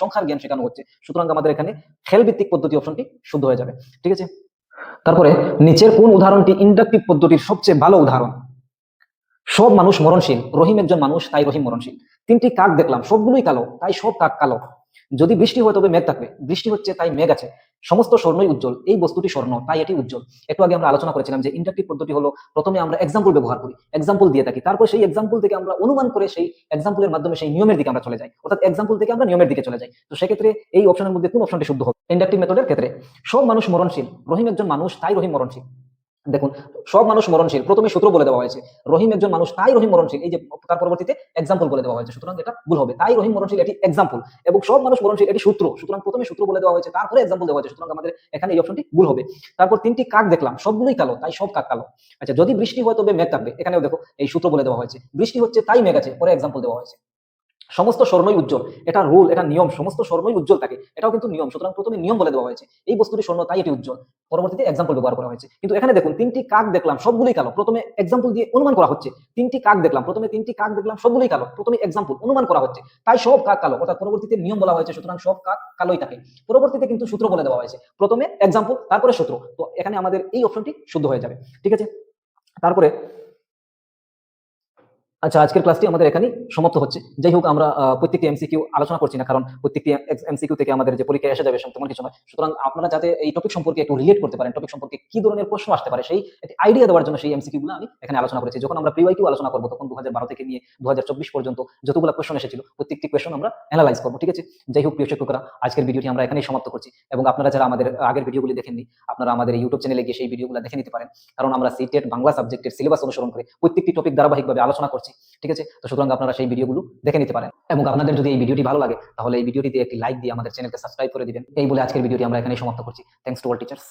সংখ্যার জ্ঞান শেখানো হচ্ছে, সুতরাং আমাদের এখানে খেল ভিত্তিক পদ্ধতি অপশনটি শুদ্ধ হয়ে যাবে, ঠিক আছে। তারপরে নিচের কোন উদাহরণটি ইন্ডাকটিভ পদ্ধতির সবচেয়ে ভালো উদাহরণ? সব মানুষ মরণশীল, রহিম একজন মানুষ তাই রহিম মরণশীল। তিনটি কাক দেখলাম, সবগুলোই কালো তাই সব কাক কালো। যদি বৃষ্টি হয় তবে মেঘ থাকবে, বৃষ্টি হচ্ছে তাই মেঘ আছে। সমস্ত স্বর্ণই উজ্জ্বল, এই বস্তুটি স্বর্ণ তাই এটি উজ্জ্বল। একটু আগে আমরা আলোচনা করেছিলাম যে ইন্ডাকটিভ পদ্ধতি হলো প্রথমে আমরা এক্সাম্পল ব্যবহার করি, এক্সাম্পল দিয়ে থাকি, তারপর সেই এক্সাম্পল থেকে আমরা অনুমান করে সেই এক্সাম্পলের মাধ্যমে সেই নিয়মের দিকে আমরা চলে যাই, অর্থাৎ এক্সাম্পল থেকে আমরা নিয়মের দিকে চলে যাই। তো সেক্ষেত্রে এই অপশনের মধ্যে কোন অপশনটি শুদ্ধ হবে ইন্ডাকটিভ মেথডের ক্ষেত্রে? সব মানুষ মরণশীল, রহিম একজন মানুষ তাই রহিম মরণশীল। দেখুন, সব মানুষ মরণশীল, প্রথমে সূত্র বলে দেওয়া হয়েছে, রহিম একজন মানুষ তাই রহিম মরণশীল, এই যে তার পরবর্তীতে এক্সাম্পল বলে দেওয়া হয়েছে, সুতরাং এটা ভুল হবে। তাই রহিম মরণশীল এটি এক্সাম্পল, এবং সব মানুষ মরণশীল এটি সূত্র, সুতরাং প্রথমে সূত্র বলে দেওয়া হয়েছে তারপরে এক্সাম্পল দেওয়া হয়েছে, সুতরাং আমাদের এখানে এই অপশনটি ভুল হবে। তারপর তিনটি কাক দেখলাম, সবগুলোই কালো তাই সব কাক কালো। আচ্ছা, যদি বৃষ্টি হয় তবে মেঘ থাকবে, এখানেও দেখো এই সূত্র বলে দেওয়া হয়েছে, বৃষ্টি হচ্ছে তাই মেঘ আছে, পরে এক্সাম্পল দেওয়া হয়েছে। সমস্ত স্বর্ণই উজ্জ্বল, এটা রুল, এটা নিয়ম, সমস্ত স্বর্ণই উজ্জ্বল থাকে, এটাও কিন্তু নিয়ম, সুতরাং প্রথমে নিয়ম বলে দেওয়া হয়েছে, এই বস্তুটি স্বর্ণ তাই এটি উজ্জ্বল, পরবর্তীতে এক্সাম্পল ব্যবহার করা হয়েছে। কিন্তু এখানে দেখুন, তিনটি কাক দেখলাম সবগুলোই কালো, প্রথমে এক্সাম্পল দিয়ে অনুমান করা হচ্ছে, তিনটি কাক দেখলাম, প্রথমে তিনটি কাক দেখলাম সবগুলোই কালো, প্রথমে এক্সাম্পল অনুমান করা হচ্ছে, তাই সব কাক কালো, অর্থাৎ পরবর্তীতে নিয়ম বলা হয়েছে, সুতরাং সব কাক কালোই থাকে, পরবর্তীতে কিন্তু সূত্র বলে দেওয়া হয়েছে, প্রথমে এক্সাম্পল তারপরে সূত্র, তো এখানে আমাদের এই অপশনটি শুদ্ধ হয়ে যাবে, ঠিক আছে। তারপরে আচ্ছা, আজকের ক্লাসটি আমাদের এখানেই সমাপ্ত হচ্ছে। যাই হোক, আমরা প্রত্যেকটি এমসিকিউ আলোচনা করছি না, কারণ প্রত্যেকটি এমসিকিউ থেকে আমাদের যে পরীক্ষা এসে যাবে তেমন কিছু নয়। সুতরাং আপনারা যাতে এই টপিক সম্পর্কে একটু রিলেট করতে পারেন, টপিক সম্পর্কে কি ধরনের প্রশ্ন আসতে পারে সেই একটি আইডিয়া দেওয়ার জন্য সেই এমসিকিউ গুলো আমি এখানে আলোচনা করেছি। যখন আমরা প্রিওয়াইকিউ আলোচনা করবো, তখন 2012 থেকে নিয়ে 2024 পর্যন্ত যতগুলো কোয়েশ্চন এসেছিল প্রত্যেকটি কোয়েশ্চন আমরা অ্যানালাইজ করবো, ঠিক আছে। যাই হোক প্রিয় শিক্ষকরা, আজকের ভিডিওটি আমরা এখানেই সমাপ্ত করছি, এবং আপনারা যারা আমাদের আগের ভিডিওগুলি দেখেননি, আপনারা আমাদের ইউটিউব চ্যানেলে গিয়ে সেই ভিডিওগুলো দেখে নিতে পারেন, কারণ আমরা সিটেট বাংলা সাবজেক্টের সিলেবাস অনুসরণ করে প্রত্যেকটি টপিক ধারাবাহিকভাবে আলোচনা করছি, ঠিক আছে। তো সুতরাং আপনারা সেই ভিডিওগুলো দেখে নিতে পারেন, এবং আপনাদের যদি এই ভিডিওটি ভালো লাগে তাহলে এই ভিডিওটিতে একটি লাইক দিয়ে আমাদের চ্যানেলকে সাবস্ক্রাইব করে দিবেন। এই বলে আজকের ভিডিওটি আমরা এখানেই সমাপ্ত করছি। Thanks to all teachers.